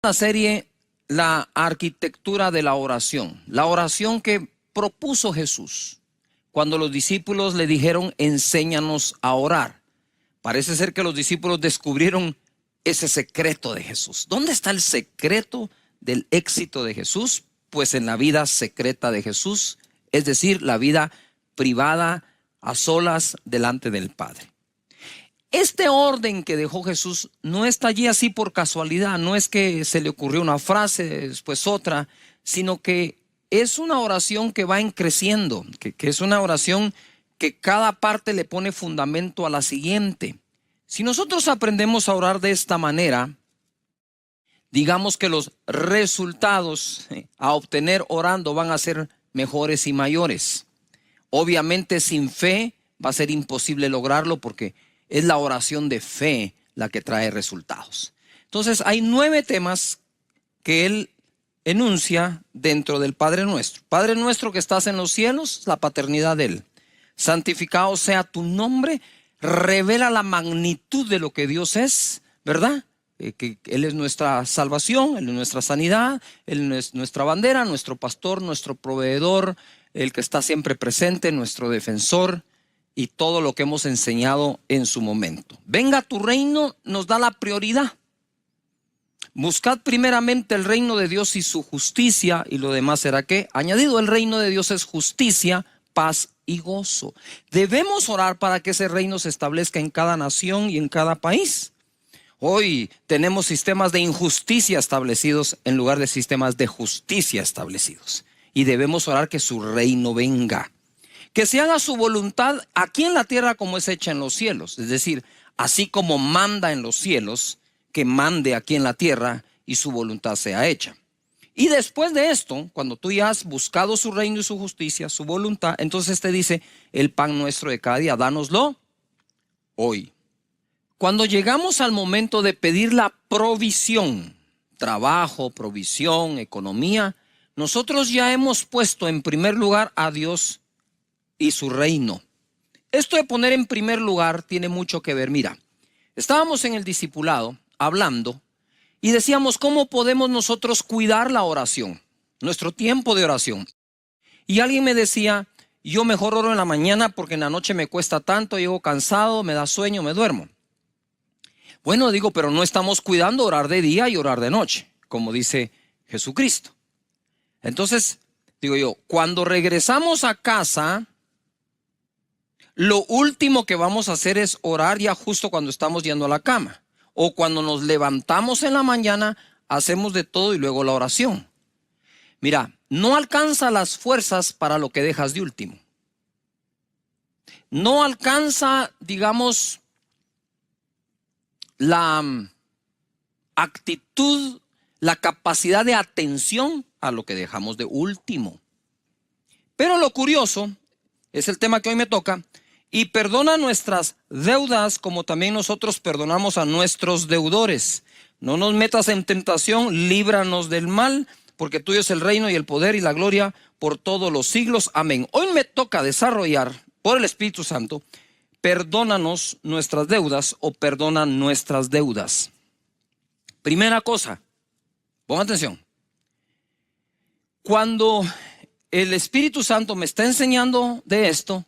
La serie La arquitectura de la oración que propuso Jesús cuando los discípulos le dijeron enséñanos a orar. Parece ser que los discípulos descubrieron ese secreto de Jesús. ¿Dónde está el secreto del éxito de Jesús? Pues en la vida secreta de Jesús, es decir, la vida privada a solas delante del Padre. Este orden que dejó Jesús no está allí así por casualidad, no es que se le ocurrió una frase, después otra, sino que es una oración que va creciendo, que es una oración que cada parte le pone fundamento a la siguiente. Si nosotros aprendemos a orar de esta manera, digamos que los resultados a obtener orando van a ser mejores y mayores. Obviamente sin fe va a ser imposible lograrlo porque es la oración de fe la que trae resultados. Entonces hay 9 temas que él enuncia dentro del Padre Nuestro. Padre nuestro que estás en los cielos, la paternidad de él. Santificado sea tu nombre, revela la magnitud de lo que Dios es, ¿verdad? Que Él es nuestra salvación, Él es nuestra sanidad, Él es nuestra bandera, nuestro pastor, nuestro proveedor, el que está siempre presente, nuestro defensor y todo lo que hemos enseñado en su momento. Venga tu reino nos da la prioridad. Buscad primeramente el reino de Dios y su justicia y lo demás será ¿qué? Añadido. El reino de Dios es justicia, paz y gozo. Debemos orar para que ese reino se establezca en cada nación y en cada país. Hoy tenemos sistemas de injusticia establecidos en lugar de sistemas de justicia establecidos. Y debemos orar que su reino venga. Que se haga su voluntad aquí en la tierra como es hecha en los cielos. Es decir, así como manda en los cielos, que mande aquí en la tierra y su voluntad sea hecha. Y después de esto, cuando tú ya has buscado su reino y su justicia, su voluntad, entonces te dice, el pan nuestro de cada día, dánoslo hoy. Cuando llegamos al momento de pedir la provisión, trabajo, provisión, economía, nosotros ya hemos puesto en primer lugar a Dios y su reino. Esto de poner en primer lugar tiene mucho que ver. Mira, estábamos en el discipulado hablando y decíamos cómo podemos nosotros cuidar la oración, nuestro tiempo de oración. Y alguien me decía, yo mejor oro en la mañana porque en la noche me cuesta tanto, llego cansado, me da sueño, me duermo. Bueno, digo, pero no estamos cuidando orar de día y orar de noche, como dice Jesucristo. Entonces, digo yo, cuando regresamos a casa, lo último que vamos a hacer es orar ya justo cuando estamos yendo a la cama. O cuando nos levantamos en la mañana, hacemos de todo y luego la oración. Mira, no alcanza las fuerzas para lo que dejas de último. No alcanza, digamos, la actitud, la capacidad de atención a lo que dejamos de último. Pero lo curioso, es el tema que hoy me toca, y perdona nuestras deudas como también nosotros perdonamos a nuestros deudores. No nos metas en tentación, líbranos del mal, porque tuyo es el reino y el poder y la gloria por todos los siglos. Amén. Hoy me toca desarrollar por el Espíritu Santo, perdónanos nuestras deudas o perdona nuestras deudas. Primera cosa, pongan atención. Cuando el Espíritu Santo me está enseñando de esto,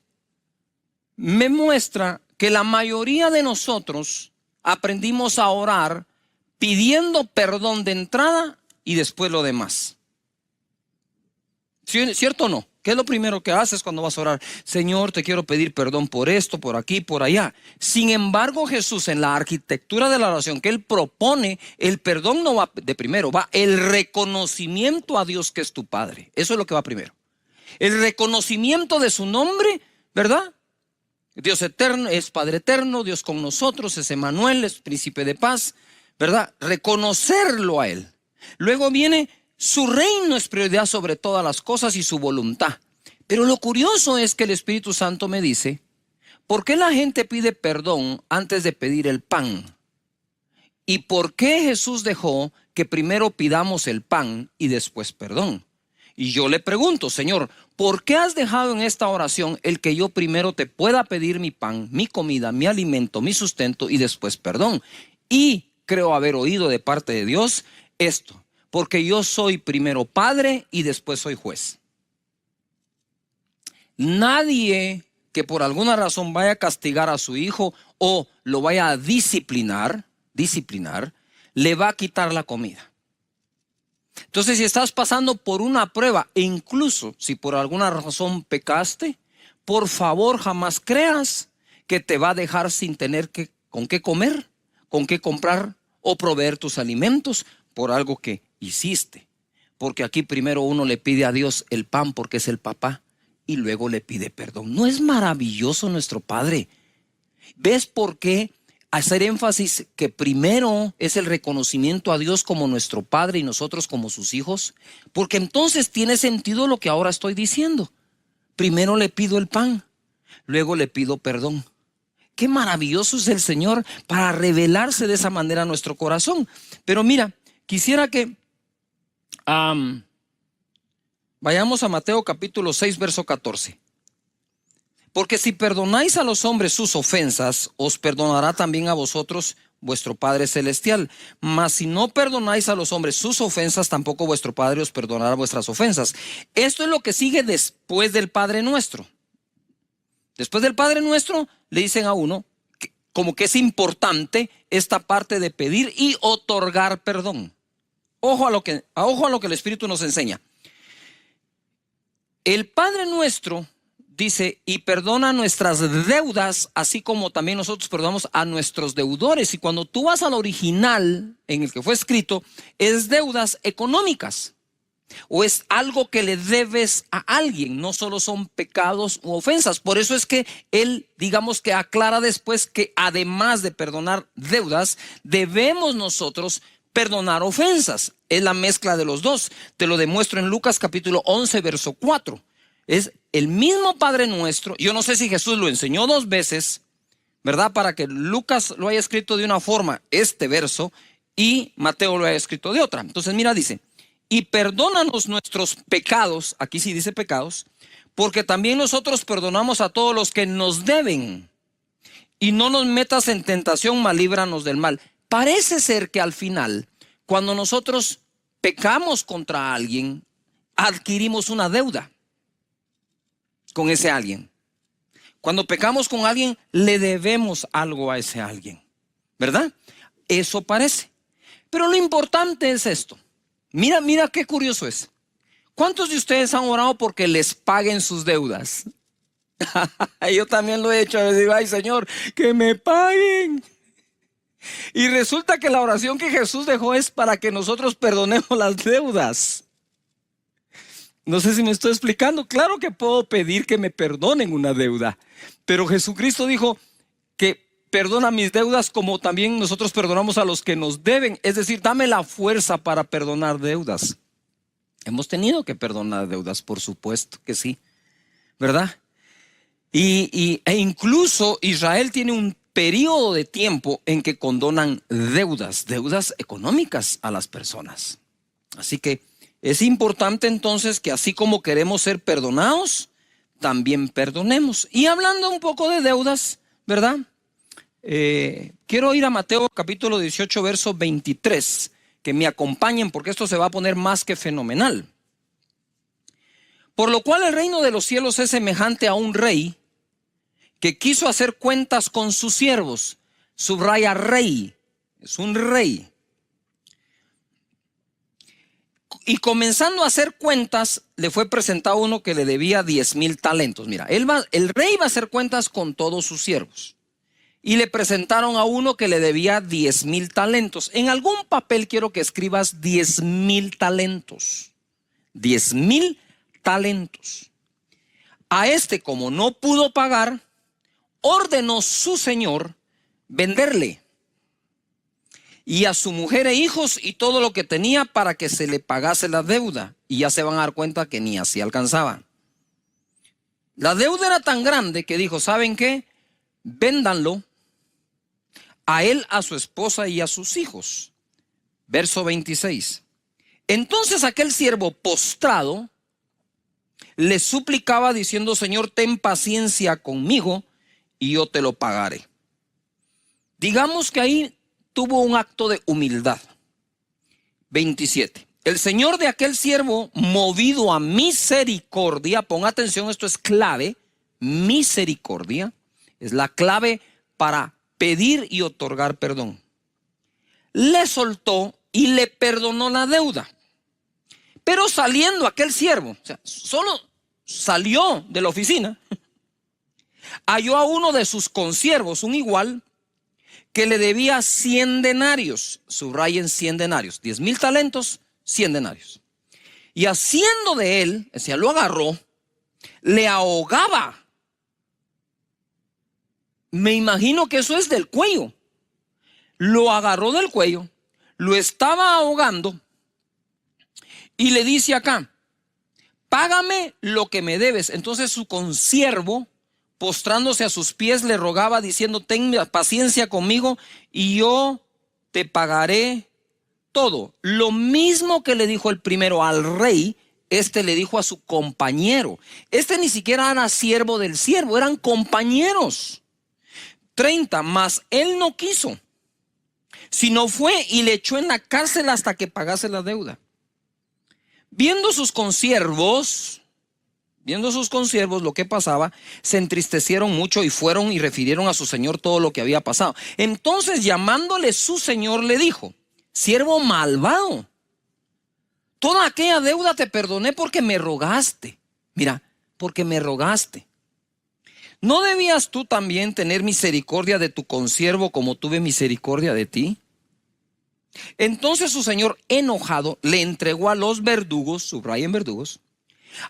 me muestra que la mayoría de nosotros aprendimos a orar pidiendo perdón de entrada y después lo demás. ¿Cierto o no? ¿Qué es lo primero que haces cuando vas a orar? Señor, te quiero pedir perdón por esto, por aquí, por allá. Sin embargo, Jesús en la arquitectura de la oración que Él propone, el perdón no va de primero, va el reconocimiento a Dios que es tu Padre. Eso es lo que va primero. El reconocimiento de su nombre, ¿verdad? Dios eterno, es Padre eterno, Dios con nosotros, es Emmanuel, es Príncipe de paz, ¿verdad? Reconocerlo a Él. Luego viene su reino es prioridad sobre todas las cosas y su voluntad. Pero lo curioso es que el Espíritu Santo me dice, ¿por qué la gente pide perdón antes de pedir el pan? ¿Y por qué Jesús dejó que primero pidamos el pan y después perdón? Y yo le pregunto, Señor, ¿por qué has dejado en esta oración el que yo primero te pueda pedir mi pan, mi comida, mi alimento, mi sustento y después perdón? Y creo haber oído de parte de Dios esto, porque yo soy primero padre y después soy juez. Nadie que por alguna razón vaya a castigar a su hijo o lo vaya a disciplinar, le va a quitar la comida. Entonces, si estás pasando por una prueba, e incluso si por alguna razón pecaste, por favor jamás creas que te va a dejar sin tener con qué comer, con qué comprar o proveer tus alimentos por algo que hiciste. Porque aquí primero uno le pide a Dios el pan porque es el papá y luego le pide perdón. ¿No es maravilloso nuestro Padre? ¿Ves por qué hacer énfasis que primero es el reconocimiento a Dios como nuestro Padre y nosotros como sus hijos? Porque entonces tiene sentido lo que ahora estoy diciendo. Primero le pido el pan, luego le pido perdón. Qué maravilloso es el Señor para revelarse de esa manera a nuestro corazón. Pero mira, quisiera que vayamos a Mateo capítulo 6, verso 14. Porque si perdonáis a los hombres sus ofensas, os perdonará también a vosotros vuestro Padre Celestial. Mas si no perdonáis a los hombres sus ofensas, tampoco vuestro Padre os perdonará vuestras ofensas. Esto es lo que sigue después del Padre Nuestro. Después del Padre Nuestro le dicen a uno como que es importante esta parte de pedir y otorgar perdón. Ojo a lo que el Espíritu nos enseña. El Padre Nuestro dice, y perdona nuestras deudas, así como también nosotros perdonamos a nuestros deudores. Y cuando tú vas al original en el que fue escrito, es deudas económicas. O es algo que le debes a alguien, no solo son pecados u ofensas. Por eso es que él, digamos que aclara después que además de perdonar deudas, debemos nosotros perdonar ofensas. Es la mezcla de los dos. Te lo demuestro en Lucas capítulo 11, verso 4. Es el mismo Padre Nuestro. Yo no sé si Jesús lo enseñó 2 veces, ¿verdad? Para que Lucas lo haya escrito de una forma, este verso, y Mateo lo haya escrito de otra. Entonces mira, dice, y perdónanos nuestros pecados, aquí sí dice pecados, porque también nosotros perdonamos a todos los que nos deben. Y no nos metas en tentación, mas líbranos del mal. Parece ser que al final, cuando nosotros pecamos contra alguien, adquirimos una deuda con ese alguien. Cuando pecamos con alguien, le debemos algo a ese alguien, ¿verdad? Eso parece. Pero lo importante es esto. Mira qué curioso es. ¿Cuántos de ustedes han orado porque les paguen sus deudas? Yo también lo he hecho. Les digo, ay Señor, que me paguen. Y resulta que la oración que Jesús dejó es para que nosotros perdonemos las deudas. No sé si me estoy explicando. Claro que puedo pedir que me perdonen una deuda, pero Jesucristo dijo que perdona mis deudas como también nosotros perdonamos a los que nos deben. Es decir, dame la fuerza para perdonar deudas. Hemos tenido que perdonar deudas, por supuesto que sí, ¿verdad? E incluso Israel tiene un periodo de tiempo en que condonan deudas económicas a las personas. Así que es importante entonces que así como queremos ser perdonados, también perdonemos. Y hablando un poco de deudas, ¿verdad? Quiero ir a Mateo capítulo 18, verso 23, que me acompañen porque esto se va a poner más que fenomenal. Por lo cual el reino de los cielos es semejante a un rey que quiso hacer cuentas con sus siervos. Subraya rey, es un rey. Y comenzando a hacer cuentas, le fue presentado uno que le debía 10,000 talentos. Mira, el rey va a hacer cuentas con todos sus siervos. Y le presentaron a uno que le debía 10,000 talentos. En algún papel quiero que escribas 10,000 talentos. 10,000 talentos. A este, como no pudo pagar, ordenó su señor venderle, y a su mujer e hijos y todo lo que tenía para que se le pagase la deuda. Y ya se van a dar cuenta que ni así alcanzaba. La deuda era tan grande que dijo, ¿saben qué? Véndanlo, a él, a su esposa y a sus hijos. Verso 26. Entonces aquel siervo postrado le suplicaba diciendo, Señor, ten paciencia conmigo y yo te lo pagaré. Digamos que ahí tuvo un acto de humildad. 27. El señor de aquel siervo, movido a misericordia, pon atención, esto es clave, misericordia, es la clave para pedir y otorgar perdón. Le soltó y le perdonó la deuda. Pero saliendo aquel siervo, o sea, solo salió de la oficina, halló a uno de sus consiervos, un igual, que le debía 100 denarios. Subrayen 100 denarios, 10,000 talentos, 100 denarios. Y haciendo de él, o sea, lo agarró, le ahogaba. Me imagino que eso es del cuello. Lo agarró del cuello, lo estaba ahogando y le dice acá, págame lo que me debes. Entonces su consiervo, postrándose a sus pies, le rogaba diciendo, ten paciencia conmigo y yo te pagaré todo. Lo mismo que le dijo el primero al rey, este le dijo a su compañero. Este ni siquiera era siervo del siervo, eran compañeros. 30, mas él no quiso, sino fue y le echó en la cárcel hasta que pagase la deuda. Viendo sus consiervos lo que pasaba, se entristecieron mucho y fueron y refirieron a su señor todo lo que había pasado. Entonces, llamándole su señor, le dijo, siervo malvado, toda aquella deuda te perdoné porque me rogaste. Mira, porque me rogaste. ¿No debías tú también tener misericordia de tu consiervo como tuve misericordia de ti? Entonces su señor, enojado, le entregó a los verdugos, subrayen verdugos,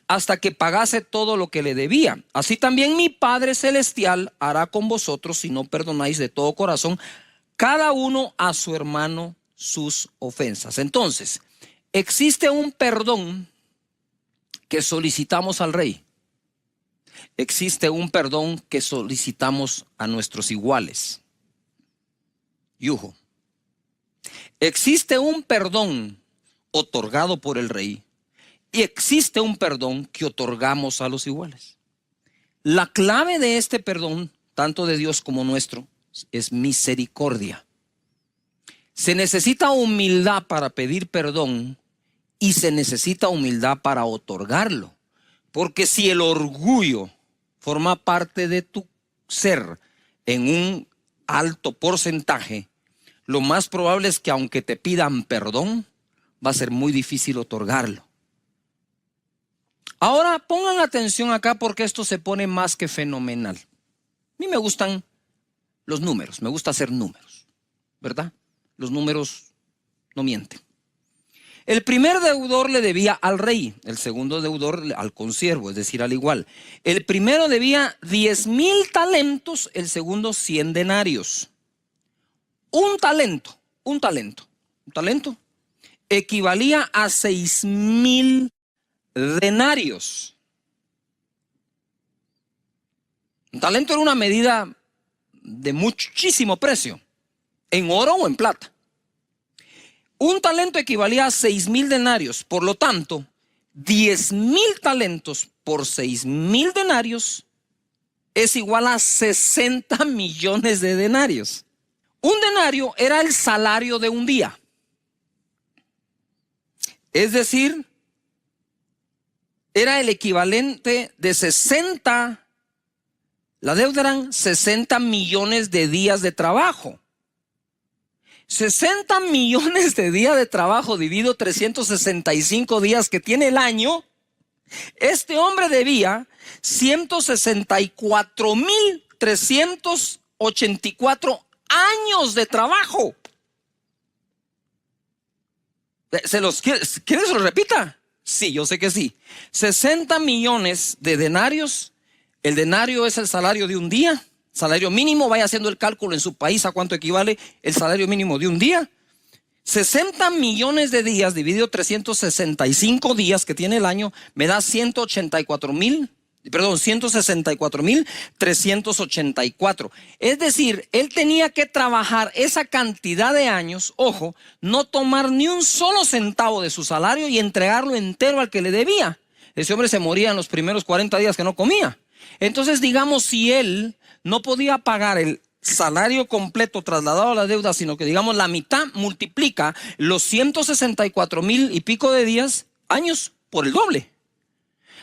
hasta que pagase todo lo que le debía. Así también mi Padre Celestial hará con vosotros si no perdonáis de todo corazón cada uno a su hermano sus ofensas. Entonces, existe un perdón que solicitamos al rey. Existe un perdón que solicitamos a nuestros iguales. Yujo. Existe un perdón otorgado por el rey y existe un perdón que otorgamos a los iguales. La clave de este perdón, tanto de Dios como nuestro, es misericordia. Se necesita humildad para pedir perdón y se necesita humildad para otorgarlo. Porque si el orgullo forma parte de tu ser en un alto porcentaje, lo más probable es que aunque te pidan perdón, va a ser muy difícil otorgarlo. Ahora pongan atención acá porque esto se pone más que fenomenal. A mí me gustan los números, me gusta hacer números, ¿verdad? Los números no mienten. El primer deudor le debía al rey, el segundo deudor al consiervo, es decir, al igual. El primero debía 10,000 talentos, el segundo 100 denarios. Un talento equivalía a 6,000 denarios. Un talento era una medida de muchísimo precio, en oro o en plata. Un talento equivalía a 6,000 denarios, por lo tanto, 10,000 talentos por 6,000 denarios es igual a 60 millones de denarios. Un denario era el salario de un día. Es decir, era el equivalente de 60, la deuda eran 60 millones de días de trabajo. 60 millones de días de trabajo dividido 365 días que tiene el año. Este hombre debía 164,384 años de trabajo. ¿Quieren que se lo repita? Sí, yo sé que sí. 60 millones de denarios. El denario es el salario de un día. Salario mínimo, vaya haciendo el cálculo en su país a cuánto equivale el salario mínimo de un día. 60 millones de días dividido 365 días que tiene el año me da 164,384. Es decir, él tenía que trabajar esa cantidad de años, ojo, no tomar ni un solo centavo de su salario y entregarlo entero al que le debía. Ese hombre se moría en los primeros 40 días que no comía. Entonces, digamos, si él no podía pagar el salario completo trasladado a la deuda, sino que digamos la mitad, multiplica los 164,000 y pico de días, años, por el doble.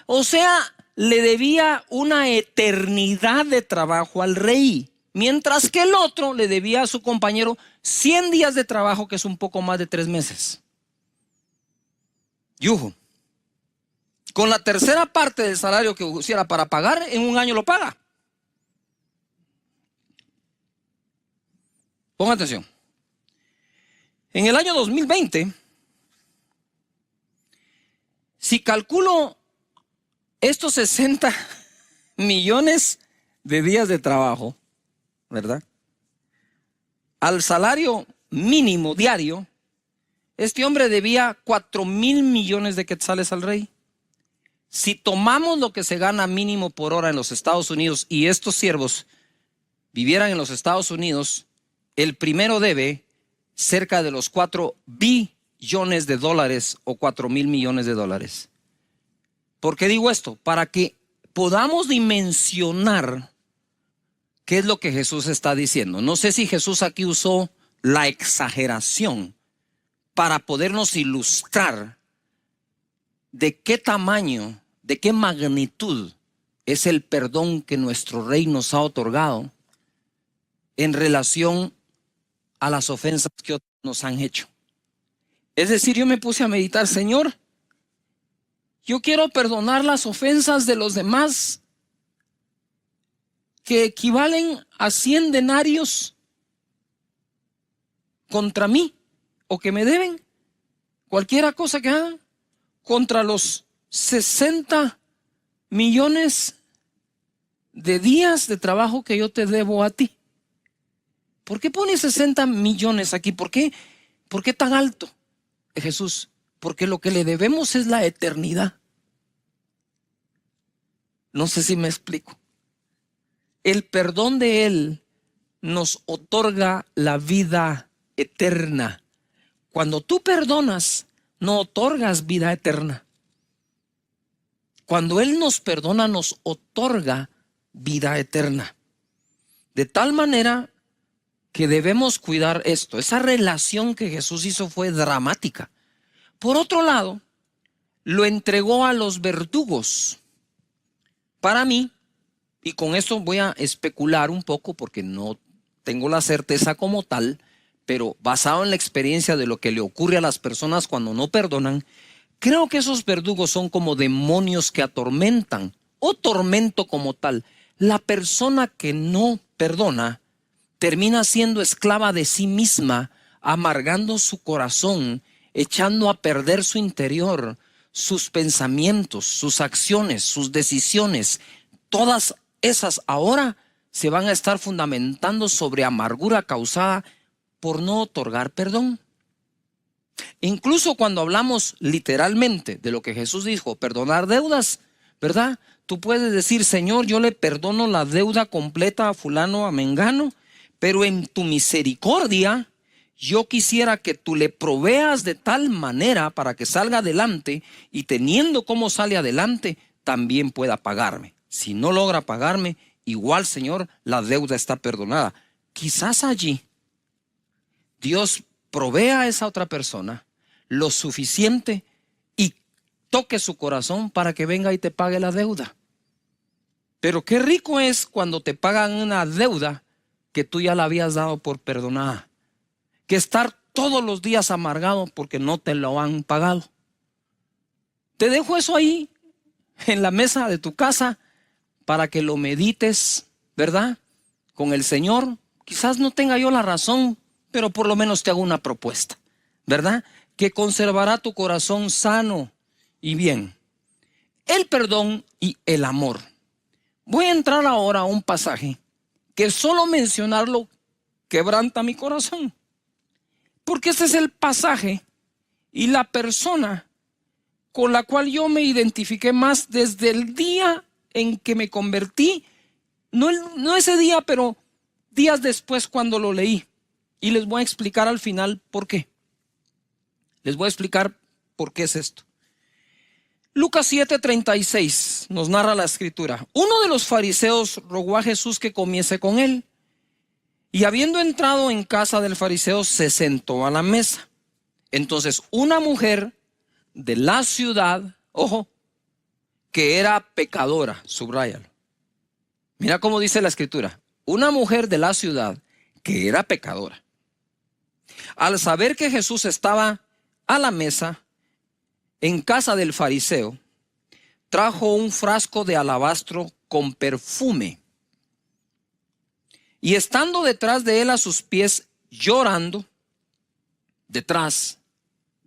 O sea, le debía una eternidad de trabajo al rey, mientras que el otro le debía a su compañero 100 días de trabajo, que es un poco más de 3 meses. Yujo. Con la tercera parte del salario que usiera para pagar, en un año lo paga. Ponga atención. En el año 2020, si calculo estos 60 millones de días de trabajo, ¿verdad?, al salario mínimo diario, este hombre debía 4,000 millones de quetzales al rey. Si tomamos lo que se gana mínimo por hora en los Estados Unidos y estos siervos vivieran en los Estados Unidos, el primero debe cerca de los 4 billones de dólares o 4,000 millones de dólares. ¿Por qué digo esto? Para que podamos dimensionar qué es lo que Jesús está diciendo. No sé si Jesús aquí usó la exageración para podernos ilustrar de qué tamaño, de qué magnitud es el perdón que nuestro Rey nos ha otorgado en relación a las ofensas que otros nos han hecho. Es decir, yo me puse a meditar, Señor, yo quiero perdonar las ofensas de los demás que equivalen a 100 denarios contra mí o que me deben, cualquiera cosa que hagan, contra los 60 millones de días de trabajo que yo te debo a ti. ¿Por qué pone 60 millones aquí? ¿Por qué tan alto, Jesús? Porque lo que le debemos es la eternidad. No sé si me explico. El perdón de Él nos otorga la vida eterna. Cuando tú perdonas, no otorgas vida eterna. Cuando Él nos perdona, nos otorga vida eterna. De tal manera que debemos cuidar esto. Esa relación que Jesús hizo fue dramática. Por otro lado, lo entregó a los verdugos. Para mí, y con esto voy a especular un poco porque no tengo la certeza como tal, pero basado en la experiencia de lo que le ocurre a las personas cuando no perdonan, creo que esos verdugos son como demonios que atormentan, o tormento como tal. La persona que no perdona termina siendo esclava de sí misma, amargando su corazón, echando a perder su interior, sus pensamientos, sus acciones, sus decisiones. Todas esas ahora se van a estar fundamentando sobre amargura causada por no otorgar perdón. Incluso cuando hablamos literalmente de lo que Jesús dijo, perdonar deudas, ¿verdad? Tú puedes decir, Señor, yo le perdono la deuda completa a fulano, a mengano, pero en tu misericordia yo quisiera que tú le proveas de tal manera para que salga adelante y teniendo cómo sale adelante, también pueda pagarme. Si no logra pagarme, igual, Señor, la deuda está perdonada. Quizás allí Dios provea a esa otra persona lo suficiente y toque su corazón para que venga y te pague la deuda. Pero qué rico es cuando te pagan una deuda que tú ya la habías dado por perdonada, que estar todos los días amargado porque no te lo han pagado. Te dejo eso ahí en la mesa de tu casa para que lo medites, ¿verdad? Con el Señor. Quizás no tenga yo la razón, pero por lo menos te hago una propuesta, ¿verdad? Que conservará tu corazón sano y bien. El perdón y el amor. Voy a entrar ahora a un pasaje que solo mencionarlo quebranta mi corazón. Porque este es el pasaje y la persona con la cual yo me identifiqué más desde el día en que me convertí. No ese día, pero días después cuando lo leí. Y les voy a explicar al final por qué. Les voy a explicar por qué es esto. Lucas 7:36 nos narra la escritura. Uno de los fariseos rogó a Jesús que comiese con él. Y habiendo entrado en casa del fariseo, se sentó a la mesa. Entonces una mujer de la ciudad, ojo, que era pecadora, subráyalo. Mira cómo dice la escritura, una mujer de la ciudad que era pecadora. Al saber que Jesús estaba a la mesa en casa del fariseo, trajo un frasco de alabastro con perfume. Y estando detrás de él a sus pies, llorando, detrás,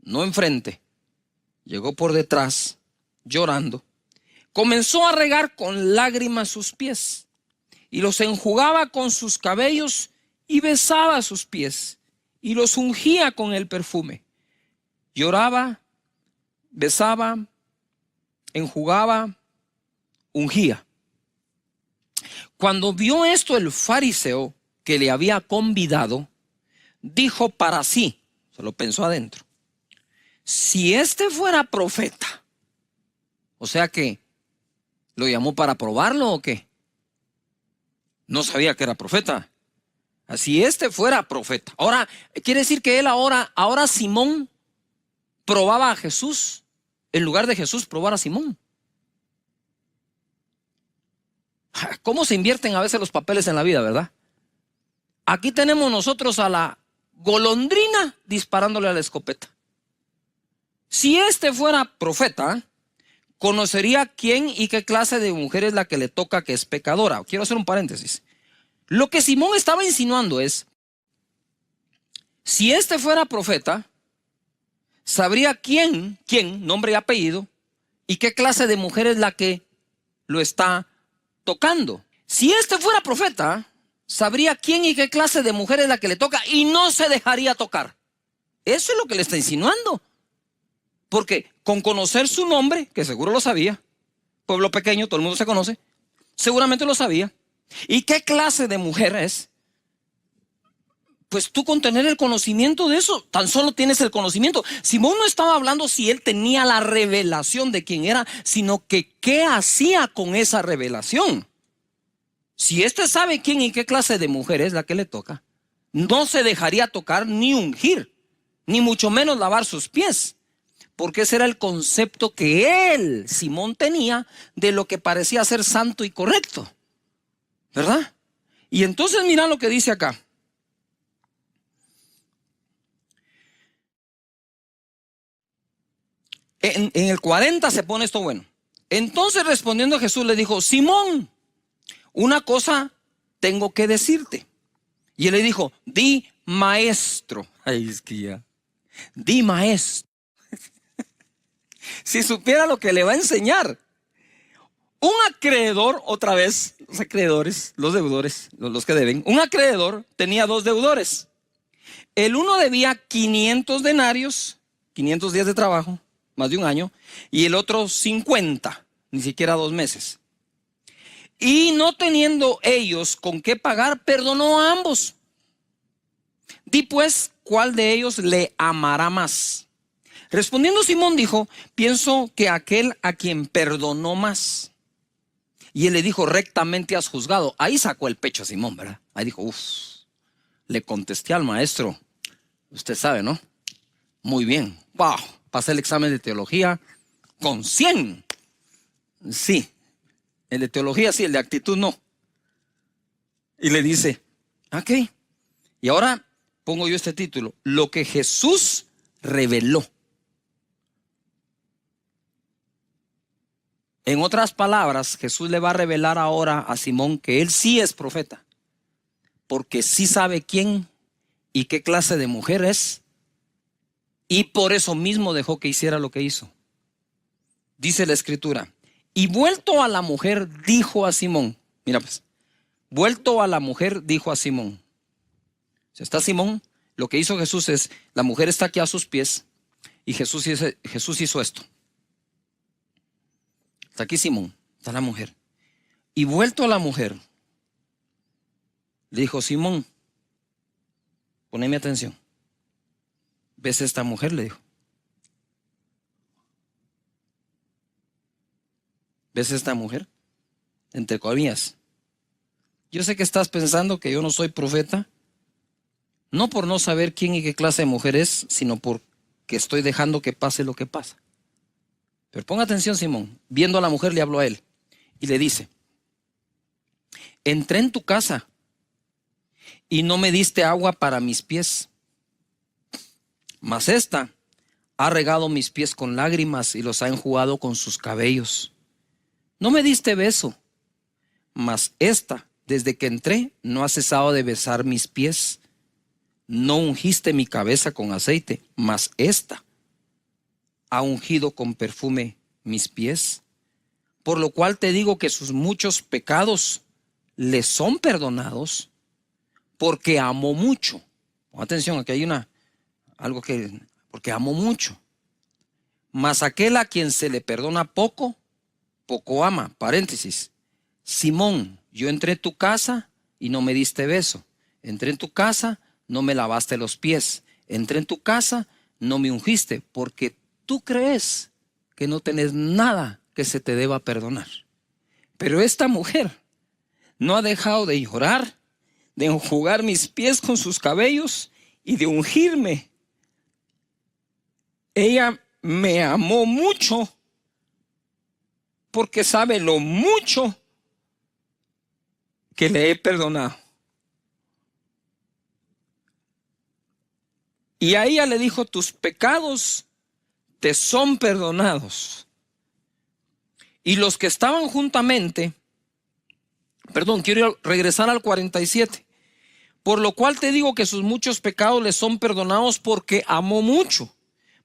no enfrente, llegó por detrás, llorando, comenzó a regar con lágrimas sus pies y los enjugaba con sus cabellos y besaba sus pies y los ungía con el perfume. Lloraba, besaba, enjugaba, ungía. Cuando vio esto el fariseo que le había convidado, dijo para sí, se lo pensó adentro, si este fuera profeta, o sea que lo llamó para probarlo o qué, no sabía que era profeta. Si este fuera profeta, ahora quiere decir que él ahora Simón probaba a Jesús en lugar de Jesús probar a Simón. ¿Cómo se invierten a veces los papeles en la vida, verdad? Aquí tenemos nosotros a la golondrina disparándole a la escopeta. Si este fuera profeta, conocería quién y qué clase de mujer es la que le toca que es pecadora. Quiero hacer un paréntesis. Lo que Simón estaba insinuando es, si este fuera profeta, sabría quién, nombre y apellido, y qué clase de mujer es la que lo está tocando. Si este fuera profeta, sabría quién y qué clase de mujer es la que le toca y no se dejaría tocar. Eso es lo que le está insinuando. Porque con conocer su nombre, que seguro lo sabía, pueblo pequeño, todo el mundo se conoce, seguramente lo sabía. ¿Y qué clase de mujer es? Pues tú con tener el conocimiento de eso, tan solo tienes el conocimiento. Simón no estaba hablando si él tenía la revelación de quién era, sino que qué hacía con esa revelación. Si este sabe quién y qué clase de mujer es la que le toca, no se dejaría tocar ni ungir, ni mucho menos lavar sus pies. Porque ese era el concepto que él, Simón, tenía de lo que parecía ser santo y correcto. ¿Verdad? Y entonces mira lo que dice acá. En el 40 se pone esto bueno. Entonces respondiendo Jesús le dijo, Simón, una cosa tengo que decirte. Y él le dijo, di maestro. Ay, es que ya. Di maestro. Si supiera lo que le va a enseñar. Un acreedor, otra vez, los acreedores, los deudores, los que deben. Un acreedor tenía dos deudores. El uno debía 500 denarios, 500 días de trabajo, más de un año, y el otro 50, ni siquiera 2 meses. Y no teniendo ellos con qué pagar, perdonó a ambos. Di pues, ¿cuál de ellos le amará más? Respondiendo Simón dijo, pienso que aquel a quien perdonó más. Y él le dijo, rectamente has juzgado. Ahí sacó el pecho a Simón, ¿verdad? Ahí dijo, le contesté al maestro. Usted sabe, ¿no? Muy bien. Wow, pasé el examen de teología con 100. Sí, el de teología sí, el de actitud no. Y le dice, ok. Y ahora pongo yo este título, lo que Jesús reveló. En otras palabras, Jesús le va a revelar ahora a Simón que él sí es profeta, porque sí sabe quién y qué clase de mujer es, y por eso mismo dejó que hiciera lo que hizo. Dice la escritura, y vuelto a la mujer dijo a Simón, mira pues, vuelto a la mujer dijo a Simón, si está Simón, lo que hizo Jesús es, la mujer está aquí a sus pies, y Jesús hizo esto. Está aquí Simón, está la mujer. Y vuelto a la mujer, le dijo, Simón, poneme atención. ¿Ves esta mujer? Le dijo. ¿Ves esta mujer? Entre comillas. Yo sé que estás pensando que yo no soy profeta No por no saber quién y qué clase de mujer es, sino porque estoy dejando que pase lo que pasa. Pero ponga atención, Simón. Viendo a la mujer, le habló a él y le dice: entré en tu casa y no me diste agua para mis pies, mas esta ha regado mis pies con lágrimas y los ha enjugado con sus cabellos. No me diste beso, mas esta, desde que entré, no ha cesado de besar mis pies. No ungiste mi cabeza con aceite, mas esta ha ungido con perfume mis pies. Por lo cual te digo que sus muchos pecados le son perdonados, porque amó mucho. Pon atención, aquí hay porque amó mucho. Mas aquel a quien se le perdona poco, poco ama. Paréntesis. Simón, yo entré en tu casa y no me diste beso. Entré en tu casa, no me lavaste los pies. Entré en tu casa, no me ungiste, porque tú crees que no tenés nada que se te deba perdonar. Pero esta mujer no ha dejado de llorar, de enjugar mis pies con sus cabellos y de ungirme. Ella me amó mucho porque sabe lo mucho que le he perdonado. Y a ella le dijo: tus pecados te son perdonados. Y los que estaban juntamente, quiero regresar al 47. Por lo cual te digo que sus muchos pecados le son perdonados, porque amó mucho.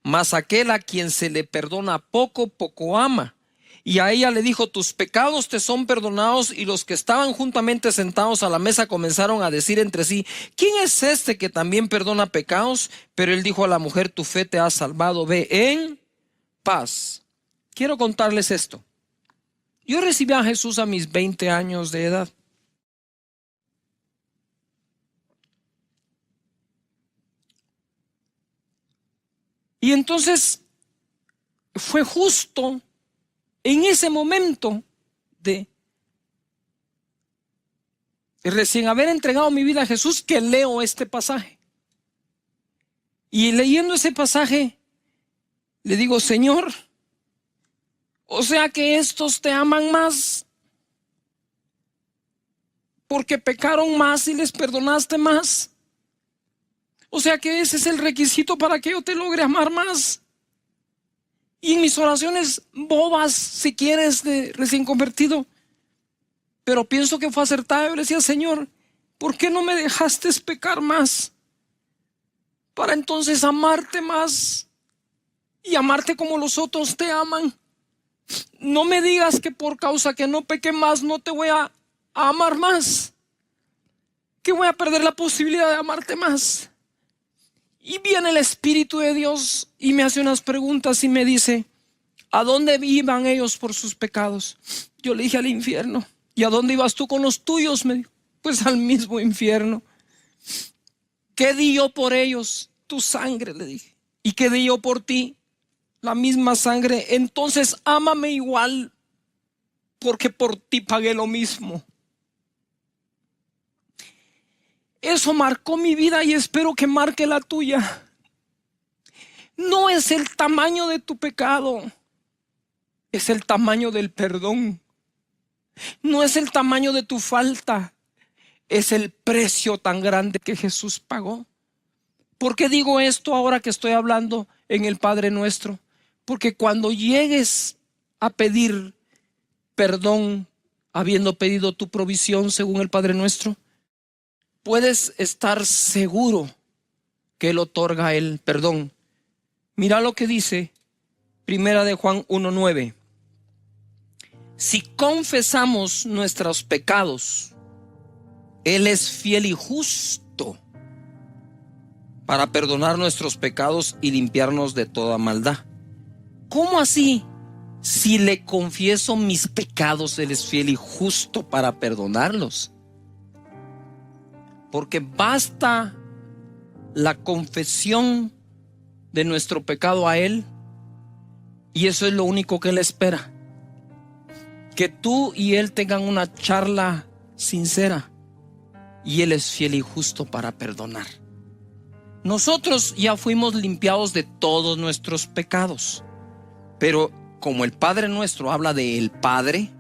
Mas aquel a quien se le perdona poco, poco ama. Y a ella le dijo: tus pecados te son perdonados. Y los que estaban juntamente sentados a la mesa comenzaron a decir entre sí: ¿quién es este que también perdona pecados? Pero él dijo a la mujer: tu fe te ha salvado, ve en paz. Quiero contarles esto. Yo recibí a Jesús a mis 20 años de edad. Y entonces fue justo en ese momento de recién haber entregado mi vida a Jesús que leo este pasaje. Y leyendo ese pasaje le digo: Señor, o sea que estos te aman más porque pecaron más y les perdonaste más. O sea que ese es el requisito para que yo te logre amar más. Y en mis oraciones bobas, si quieres, de recién convertido, pero pienso que fue acertado, yo le decía: Señor, ¿por qué no me dejaste pecar más? Para entonces amarte más y amarte como los otros te aman. No me digas que por causa que no pequé más no te voy a amar más, que voy a perder la posibilidad de amarte más. Y viene el Espíritu de Dios y me hace unas preguntas y me dice: ¿a dónde iban ellos por sus pecados? Yo le dije: al infierno. ¿Y a dónde ibas tú con los tuyos? Me dijo: pues al mismo infierno. ¿Qué di yo por ellos? Tu sangre, le dije. ¿Y qué di yo por ti? La misma sangre. Entonces ámame igual, porque por ti pagué lo mismo. Eso marcó mi vida y espero que marque la tuya. No es el tamaño de tu pecado, es el tamaño del perdón. No es el tamaño de tu falta, es el precio tan grande que Jesús pagó. ¿Por qué digo esto ahora que estoy hablando en el Padre Nuestro? Porque cuando llegues a pedir perdón, habiendo pedido tu provisión según el Padre Nuestro, puedes estar seguro que Él otorga el perdón. Mira lo que dice Primera de Juan 1:9. Si confesamos nuestros pecados, Él es fiel y justo para perdonar nuestros pecados y limpiarnos de toda maldad. ¿Cómo así? Si le confieso mis pecados, Él es fiel y justo para perdonarlos. Porque basta la confesión de nuestro pecado a Él, y eso es lo único que Él espera. Que tú y Él tengan una charla sincera, y Él es fiel y justo para perdonar. nosotros ya fuimos limpiados de todos nuestros pecados. Pero como el Padre Nuestro habla de el Padre,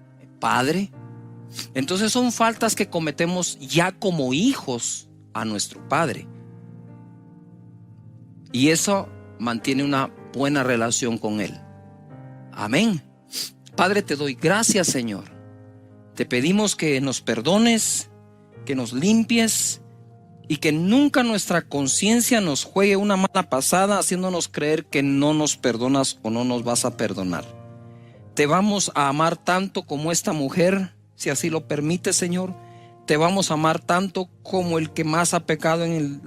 entonces son faltas que cometemos ya como hijos a nuestro Padre. Y eso mantiene una buena relación con Él. Amén. Padre, te doy gracias, Señor. Te pedimos que nos perdones, que nos limpies y que nunca nuestra conciencia nos juegue una mala pasada haciéndonos creer que no nos perdonas o no nos vas a perdonar. Te vamos a amar tanto como esta mujer, si así lo permite, Señor. Te vamos a amar tanto como el que más ha pecado en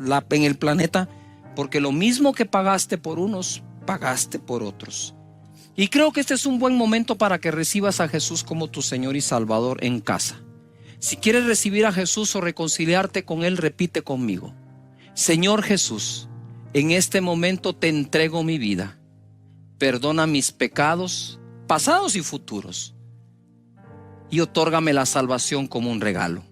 el planeta, porque lo mismo que pagaste por unos, pagaste por otros. Y creo que este es un buen momento para que recibas a Jesús como tu Señor y Salvador en casa. Si quieres recibir a Jesús o reconciliarte con Él, repite conmigo: Señor Jesús, en este momento te entrego mi vida. Perdona mis pecados, pasados y futuros, y otórgame la salvación como un regalo.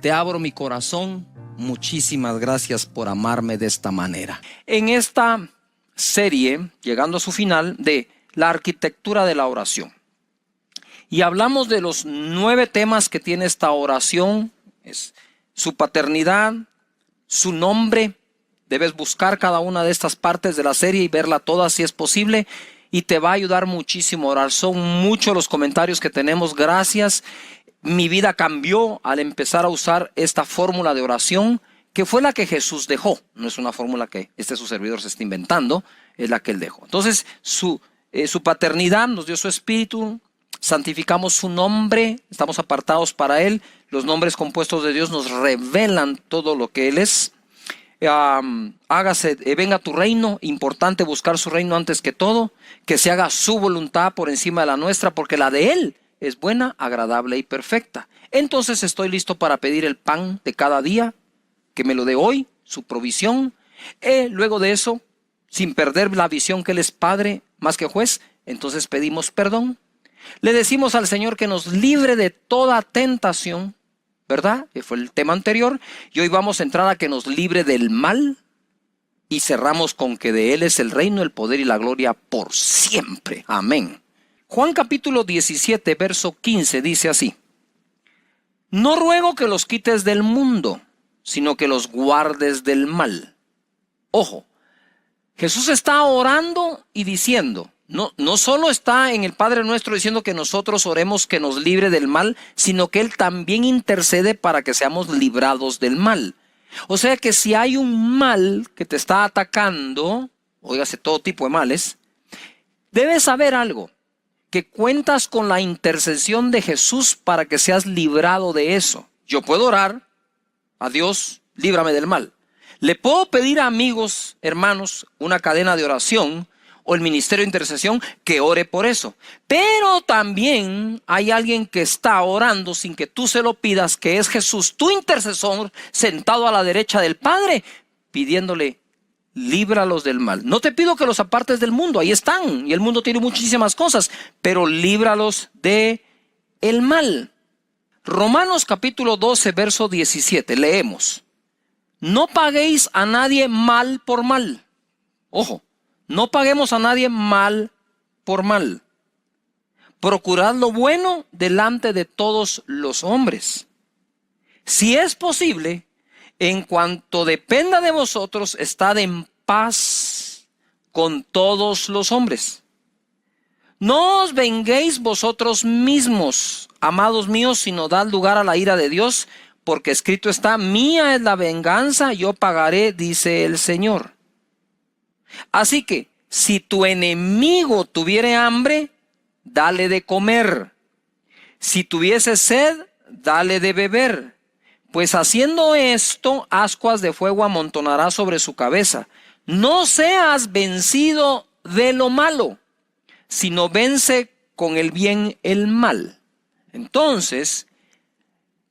Te abro mi corazón. Muchísimas gracias por amarme de esta manera. En esta serie, llegando a su final, de la arquitectura de la oración, y hablamos de los 9 temas que tiene esta oración: es su paternidad, su nombre. Debes buscar cada una de estas partes de la serie y verla toda si es posible, y te va a ayudar muchísimo a orar. Son muchos los comentarios que tenemos. Gracias. Mi vida cambió al empezar a usar esta fórmula de oración, que fue la que Jesús dejó. No es una fórmula que su servidor se está inventando, es la que Él dejó. Entonces, su paternidad nos dio su espíritu. Santificamos su nombre, estamos apartados para Él. Los nombres compuestos de Dios nos revelan todo lo que Él es. Venga tu reino. Importante buscar su reino antes que todo. Que se haga su voluntad por encima de la nuestra, porque la de Él es buena, agradable y perfecta. Entonces estoy listo para pedir el pan de cada día, que me lo dé hoy, su provisión. Luego de eso, sin perder la visión que Él es Padre más que juez, entonces pedimos perdón. Le decimos al Señor que nos libre de toda tentación, ¿verdad? Que fue el tema anterior. Y hoy vamos a entrar a que nos libre del mal. Y cerramos con que de Él es el reino, el poder y la gloria por siempre. Amén. Juan capítulo 17, verso 15 dice así: No ruego que los quites del mundo, sino que los guardes del mal. Ojo, Jesús está orando y diciendo, no solo está en el Padre Nuestro diciendo que nosotros oremos que nos libre del mal, sino que Él también intercede para que seamos librados del mal. O sea que si hay un mal que te está atacando, óigase, todo tipo de males, debes saber algo, que cuentas con la intercesión de Jesús para que seas librado de eso. Yo puedo orar a Dios, líbrame del mal. Le puedo pedir a amigos, hermanos, una cadena de oración o el ministerio de intercesión que ore por eso. Pero también hay alguien que está orando sin que tú se lo pidas, que es Jesús, tu intercesor, sentado a la derecha del Padre, pidiéndole: líbralos del mal. No te pido que los apartes del mundo, ahí están, y el mundo tiene muchísimas cosas, pero líbralos de el mal. Romanos capítulo 12, verso 17, leemos: No paguéis a nadie mal por mal. Ojo, no paguemos a nadie mal por mal. Procurad lo bueno delante de todos los hombres. Si es posible, en cuanto dependa de vosotros, estad en paz con todos los hombres. No os venguéis vosotros mismos, amados míos, sino dad lugar a la ira de Dios, porque escrito está: mía es la venganza, yo pagaré, dice el Señor. Así que, si tu enemigo tuviere hambre, dale de comer. Si tuviese sed, dale de beber. Pues haciendo esto, ascuas de fuego amontonará sobre su cabeza. No seas vencido de lo malo, sino vence con el bien el mal. Entonces,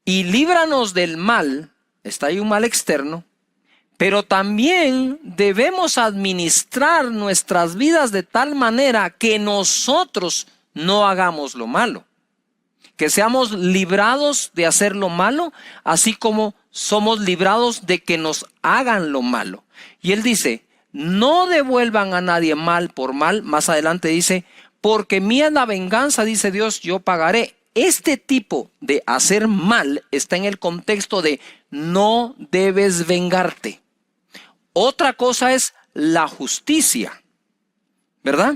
y líbranos del mal, está ahí un mal externo, pero también debemos administrar nuestras vidas de tal manera que nosotros no hagamos lo malo. que seamos librados de hacer lo malo, así como somos librados de que nos hagan lo malo. Y él dice, no devuelvan a nadie mal por mal. Más adelante dice, porque mía es la venganza, dice Dios, yo pagaré. Este tipo de hacer mal está en el contexto de no debes vengarte. Otra cosa es la justicia, ¿verdad?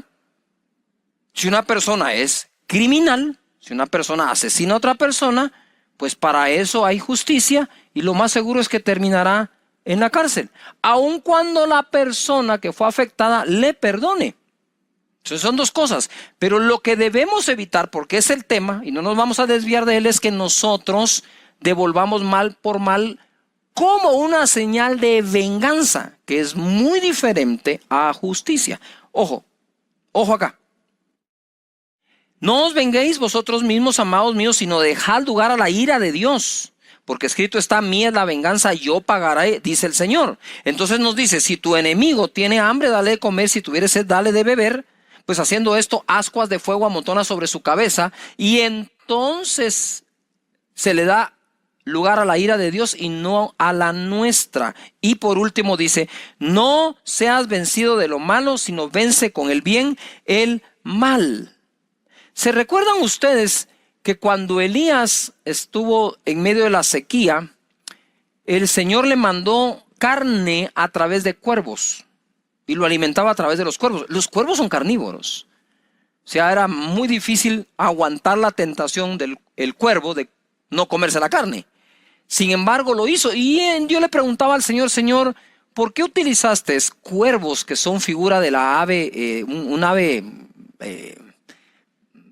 Si una persona es criminal, si una persona asesina a otra persona, pues para eso hay justicia y lo más seguro es que terminará en la cárcel, aun cuando la persona que fue afectada le perdone. Entonces son dos cosas, pero lo que debemos evitar, porque es el tema, y no nos vamos a desviar de él, es que nosotros devolvamos mal por mal como una señal de venganza, que es muy diferente a justicia. Ojo, ojo acá. No os venguéis vosotros mismos, amados míos, sino dejad lugar a la ira de Dios. Porque escrito está, mía es la venganza, yo pagaré, dice el Señor. Entonces nos dice, si tu enemigo tiene hambre, dale de comer, si tuviere sed, dale de beber. Pues haciendo esto, ascuas de fuego amontona sobre su cabeza, y entonces se le da lugar a la ira de Dios y no a la nuestra. Y por último dice, no seas vencido de lo malo, sino vence con el bien el mal. ¿Se recuerdan ustedes que cuando Elías estuvo en medio de la sequía, el Señor le mandó carne a través de cuervos y lo alimentaba a través de los cuervos? Los cuervos son carnívoros. O sea, era muy difícil aguantar la tentación del cuervo de no comerse la carne. Sin embargo, lo hizo. Y yo le preguntaba al Señor, Señor, ¿por qué utilizaste cuervos que son figura de la ave, un ave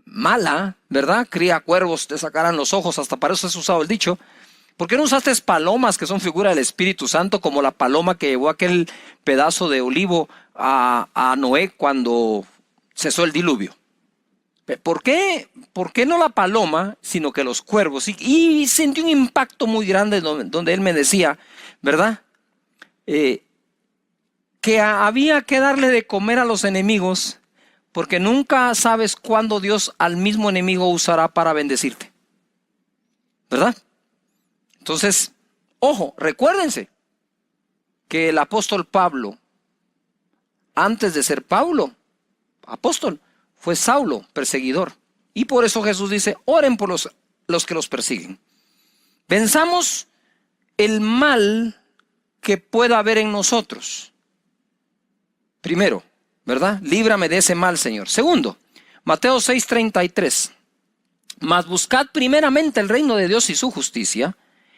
mala, ¿verdad? Cría cuervos, te sacarán los ojos, hasta para eso es usado el dicho. ¿Por qué no usaste palomas que son figura del Espíritu Santo, como la paloma que llevó aquel pedazo de olivo a Noé cuando cesó el diluvio? ¿Por qué no la paloma, sino que los cuervos? Y sentí un impacto muy grande donde él me decía, ¿verdad? Que había que darle de comer a los enemigos, porque nunca sabes cuándo Dios al mismo enemigo usará para bendecirte, ¿verdad? Entonces, ojo, recuérdense que el apóstol Pablo, antes de ser Pablo, apóstol, fue Saulo, perseguidor. Y por eso Jesús dice, oren por los que los persiguen. Venzamos el mal que pueda haber en nosotros. Primero, ¿verdad? Líbrame de ese mal, Señor. Segundo, Mateo 6:33. Mas buscad primeramente el reino de Dios y su justicia,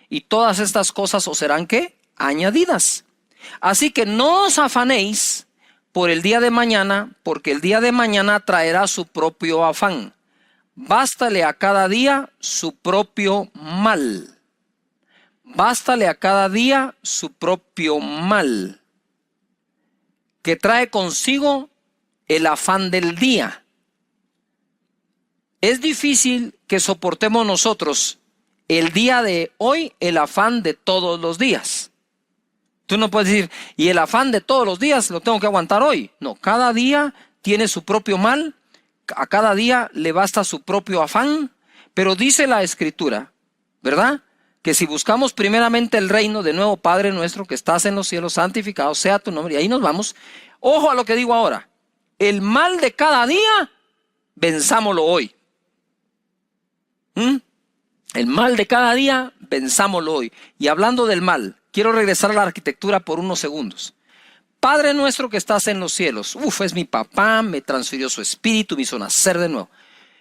y todas estas cosas os serán, ¿qué? Añadidas. Así que no os afanéis por el día de mañana, porque el día de mañana traerá su propio afán. Bástale a cada día su propio mal. Bástale a cada día su propio mal, que trae consigo el afán del día. Es difícil que soportemos nosotros el día de hoy el afán de todos los días. Tú no puedes decir, y el afán de todos los días lo tengo que aguantar hoy. No, cada día tiene su propio mal, a cada día le basta su propio afán, pero dice la Escritura, ¿verdad? Que si buscamos primeramente el reino, de nuevo, Padre nuestro que estás en los cielos, santificado sea tu nombre, y ahí nos vamos. Ojo a lo que digo ahora, el mal de cada día, venzámoslo hoy. El mal de cada día, venzámoslo hoy. Y hablando del mal, quiero regresar a la arquitectura por unos segundos. Padre nuestro que estás en los cielos, es mi papá, me transfirió su espíritu, me hizo nacer de nuevo.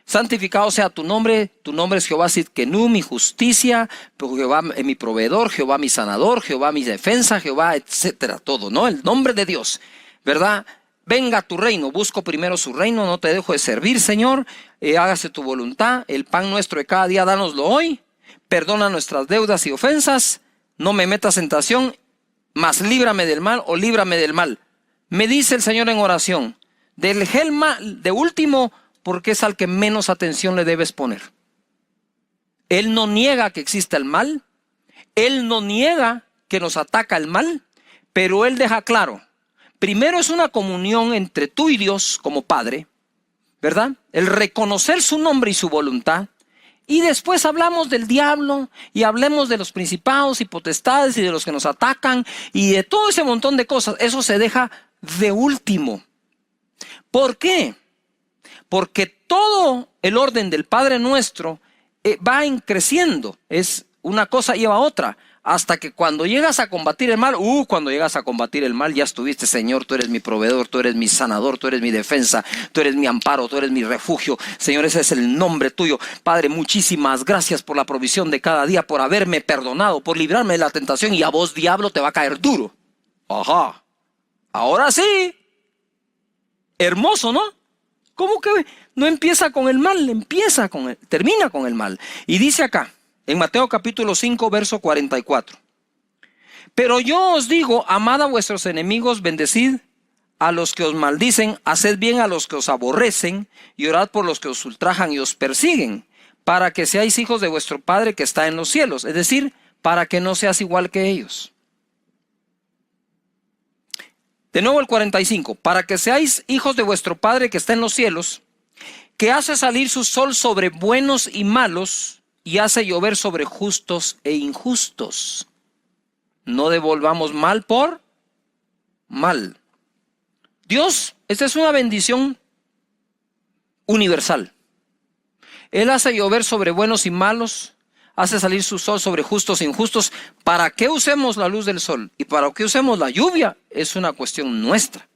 Santificado sea tu nombre es Jehová Sidkenu, mi justicia, Jehová mi proveedor, Jehová mi sanador, Jehová mi defensa, Jehová, etcétera, todo, ¿no? El nombre de Dios, ¿verdad? Venga a tu reino, busco primero su reino, no te dejo de servir, Señor, hágase tu voluntad, el pan nuestro de cada día, dánoslo hoy, perdona nuestras deudas y ofensas, no me metas en tentación, mas líbrame del mal o líbrame del mal. Me dice el Señor en oración, del mal, de último, porque es al que menos atención le debes poner. Él no niega que exista el mal, Él no niega que nos ataca el mal, pero Él deja claro, primero es una comunión entre tú y Dios como Padre, ¿verdad? El reconocer su nombre y su voluntad, Y después hablamos del diablo y hablemos de los principados y potestades y de los que nos atacan y de todo ese montón de cosas. Eso se deja de último. ¿Por qué? Porque todo el orden del Padre Nuestro va creciendo. Es una cosa lleva a otra. Hasta que cuando llegas a combatir el mal, cuando llegas a combatir el mal, ya estuviste, Señor, tú eres mi proveedor, tú eres mi sanador, tú eres mi defensa, tú eres mi amparo, tú eres mi refugio. Señor, ese es el nombre tuyo. Padre, muchísimas gracias por la provisión de cada día, por haberme perdonado, por librarme de la tentación, y a vos, diablo, te va a caer duro. Ajá. Ahora sí. Hermoso, ¿no? ¿Cómo que no empieza con el mal? Termina con el mal. Y dice acá, en Mateo capítulo 5, verso 44. Pero yo os digo, amad a vuestros enemigos, bendecid a los que os maldicen, haced bien a los que os aborrecen, y orad por los que os ultrajan y os persiguen, para que seáis hijos de vuestro Padre que está en los cielos. Es decir, para que no seas igual que ellos. De nuevo el 45. Para que seáis hijos de vuestro Padre que está en los cielos, que hace salir su sol sobre buenos y malos, y hace llover sobre justos e injustos. No devolvamos mal por mal. Dios, esta es una bendición universal. Él hace llover sobre buenos y malos, hace salir su sol sobre justos e injustos. ¿Para qué usemos la luz del sol? Y para qué usemos la lluvia es una cuestión nuestra.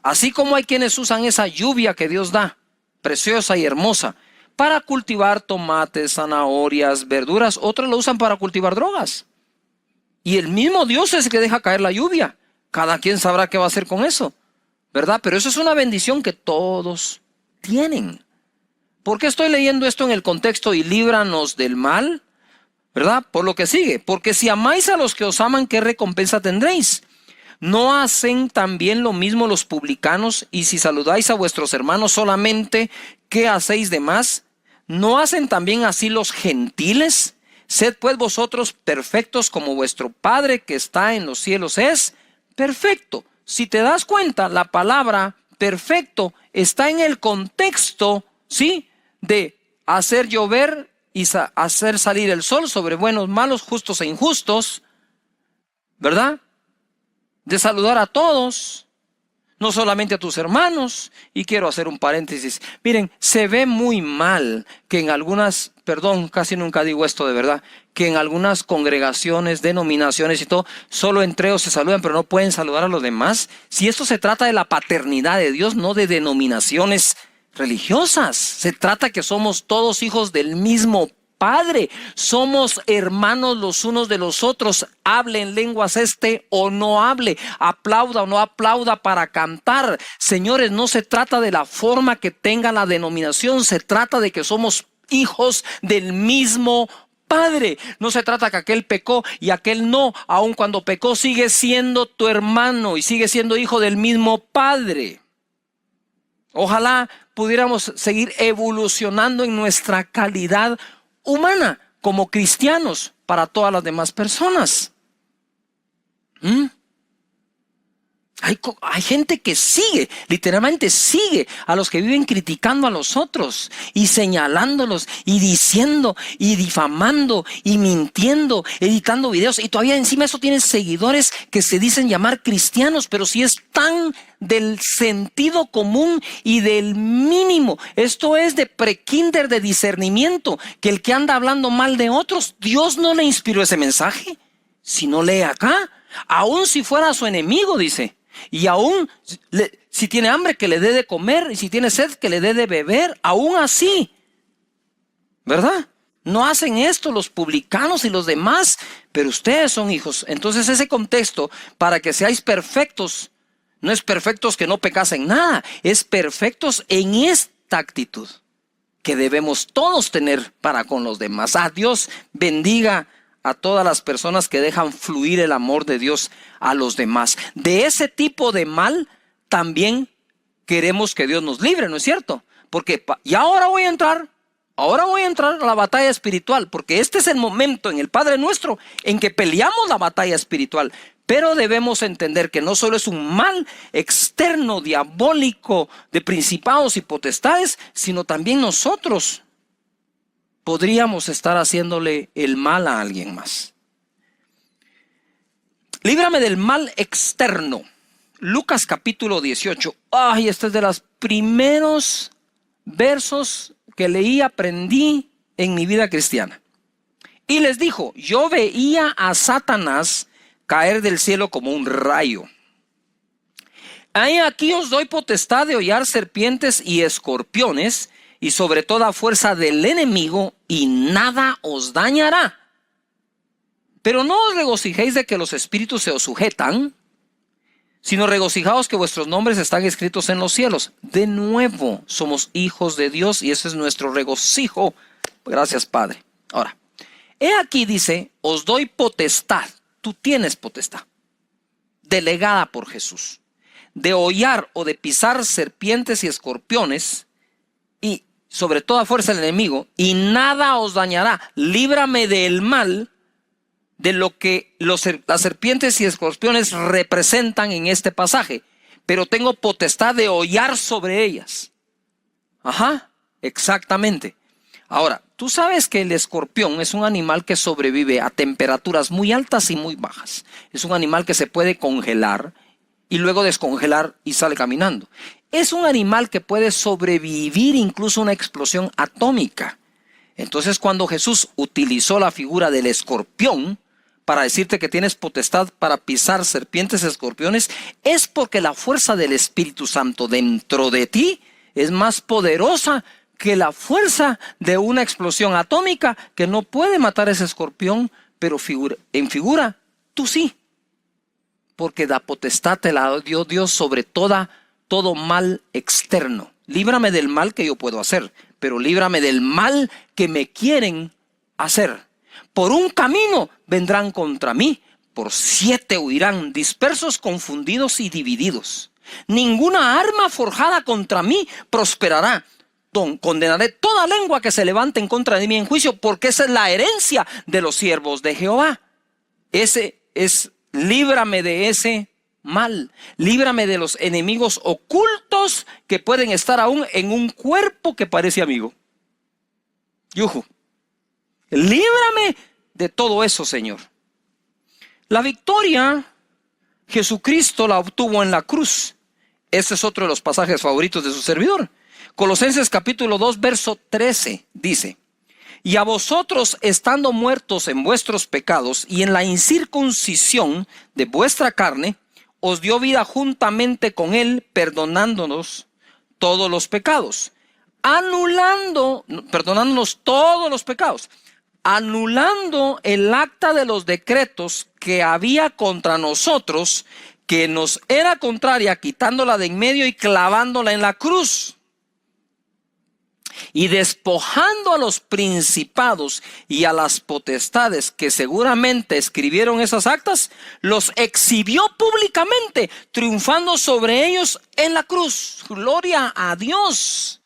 Así como hay quienes usan esa lluvia que Dios da, preciosa y hermosa, para cultivar tomates, zanahorias, verduras, otros lo usan para cultivar drogas. Y el mismo Dios es el que deja caer la lluvia. Cada quien sabrá qué va a hacer con eso, ¿verdad? Pero eso es una bendición que todos tienen. ¿Por qué estoy leyendo esto en el contexto y líbranos del mal? ¿Verdad? Por lo que sigue. Porque si amáis a los que os aman, ¿qué recompensa tendréis? ¿No hacen también lo mismo los publicanos? Y si saludáis a vuestros hermanos solamente, ¿qué hacéis de más? ¿No hacen también así los gentiles? Sed pues vosotros perfectos como vuestro Padre que está en los cielos es perfecto. Si te das cuenta, la palabra perfecto está en el contexto, ¿sí?, de hacer llover y hacer salir el sol sobre buenos, malos, justos e injustos, ¿verdad? De saludar a todos, no solamente a tus hermanos. Y quiero hacer un paréntesis. Miren, se ve muy mal que en algunas, casi nunca digo esto de verdad, que en algunas congregaciones, denominaciones y todo, solo entre ellos se saludan, pero no pueden saludar a los demás. Si esto se trata de la paternidad de Dios, no de denominaciones religiosas. Se trata que somos todos hijos del mismo Padre, somos hermanos los unos de los otros. Hable en lenguas o no hable, aplauda o no aplauda para cantar. Señores, no se trata de la forma que tenga la denominación, se trata de que somos hijos del mismo Padre. No se trata que aquel pecó y aquel no. Aun cuando pecó sigue siendo tu hermano y sigue siendo hijo del mismo Padre. Ojalá pudiéramos seguir evolucionando en nuestra calidad humana como cristianos para todas las demás personas. Hay gente que literalmente sigue a los que viven criticando a los otros y señalándolos y diciendo y difamando y mintiendo, editando videos, y todavía encima eso tienen seguidores que se dicen llamar cristianos, pero si es tan del sentido común y del mínimo. Esto es de prekinder, de discernimiento, que el que anda hablando mal de otros, Dios no le inspiró ese mensaje. Si no lee acá, aun si fuera su enemigo, dice. Y aún si tiene hambre, que le dé de comer, y si tiene sed, que le dé de beber. Aún así, ¿verdad? No hacen esto los publicanos y los demás, pero ustedes son hijos. Entonces ese contexto, para que seáis perfectos, no es perfectos que no pecasen nada, es perfectos en esta actitud que debemos todos tener para con los demás. Dios bendiga a todas las personas que dejan fluir el amor de Dios a los demás. De ese tipo de mal también queremos que Dios nos libre, ¿no es cierto? Porque y ahora voy a entrar a la batalla espiritual, porque este es el momento en el Padre Nuestro en que peleamos la batalla espiritual. Pero debemos entender que no solo es un mal externo, diabólico, de principados y potestades, sino también nosotros podríamos estar haciéndole el mal a alguien más. Líbrame del mal externo. Lucas capítulo 18. Ay, este es de los primeros versos que leí, aprendí en mi vida cristiana. Y les dijo, yo veía a Satanás caer del cielo como un rayo. Ahí aquí os doy potestad de hollar serpientes y escorpiones y sobre toda fuerza del enemigo, y nada os dañará. Pero no os regocijéis de que los espíritus se os sujetan, sino regocijaos que vuestros nombres están escritos en los cielos. De nuevo somos hijos de Dios y ese es nuestro regocijo. Gracias, Padre. Ahora, he aquí dice, os doy potestad. Tú tienes potestad, delegada por Jesús, de hollar o de pisar serpientes y escorpiones y sobre toda fuerza del enemigo, y nada os dañará. Líbrame del mal, de lo que las serpientes y escorpiones representan en este pasaje, pero tengo potestad de hollar sobre ellas. Ajá, exactamente. Ahora, tú sabes que el escorpión es un animal que sobrevive a temperaturas muy altas y muy bajas. Es un animal que se puede congelar y luego descongelar y sale caminando. Es un animal que puede sobrevivir incluso a una explosión atómica. Entonces, cuando Jesús utilizó la figura del escorpión para decirte que tienes potestad para pisar serpientes y escorpiones, es porque la fuerza del Espíritu Santo dentro de ti es más poderosa que la fuerza de una explosión atómica que no puede matar a ese escorpión, pero en figura tú sí. Porque la potestad te la dio Dios sobre todo mal externo. Líbrame del mal que yo puedo hacer, pero líbrame del mal que me quieren hacer. Por un camino vendrán contra mí, por 7 huirán, dispersos, confundidos y divididos. Ninguna arma forjada contra mí prosperará. Condenaré toda lengua que se levante en contra de mí en juicio, porque esa es la herencia de los siervos de Jehová. Líbrame de ese mal. Líbrame de los enemigos ocultos que pueden estar aún en un cuerpo que parece amigo. Yuhu. Líbrame de todo eso, Señor. La victoria Jesucristo la obtuvo en la cruz. Este es otro de los pasajes favoritos de su servidor. Colosenses capítulo 2, verso 13 dice: y a vosotros, estando muertos en vuestros pecados y en la incircuncisión de vuestra carne, os dio vida juntamente con él, perdonándonos todos los pecados, perdonándonos todos los pecados, anulando el acta de los decretos que había contra nosotros, que nos era contraria, quitándola de en medio y clavándola en la cruz. Y despojando a los principados y a las potestades que seguramente escribieron esas actas, los exhibió públicamente, triunfando sobre ellos en la cruz. Gloria a Dios.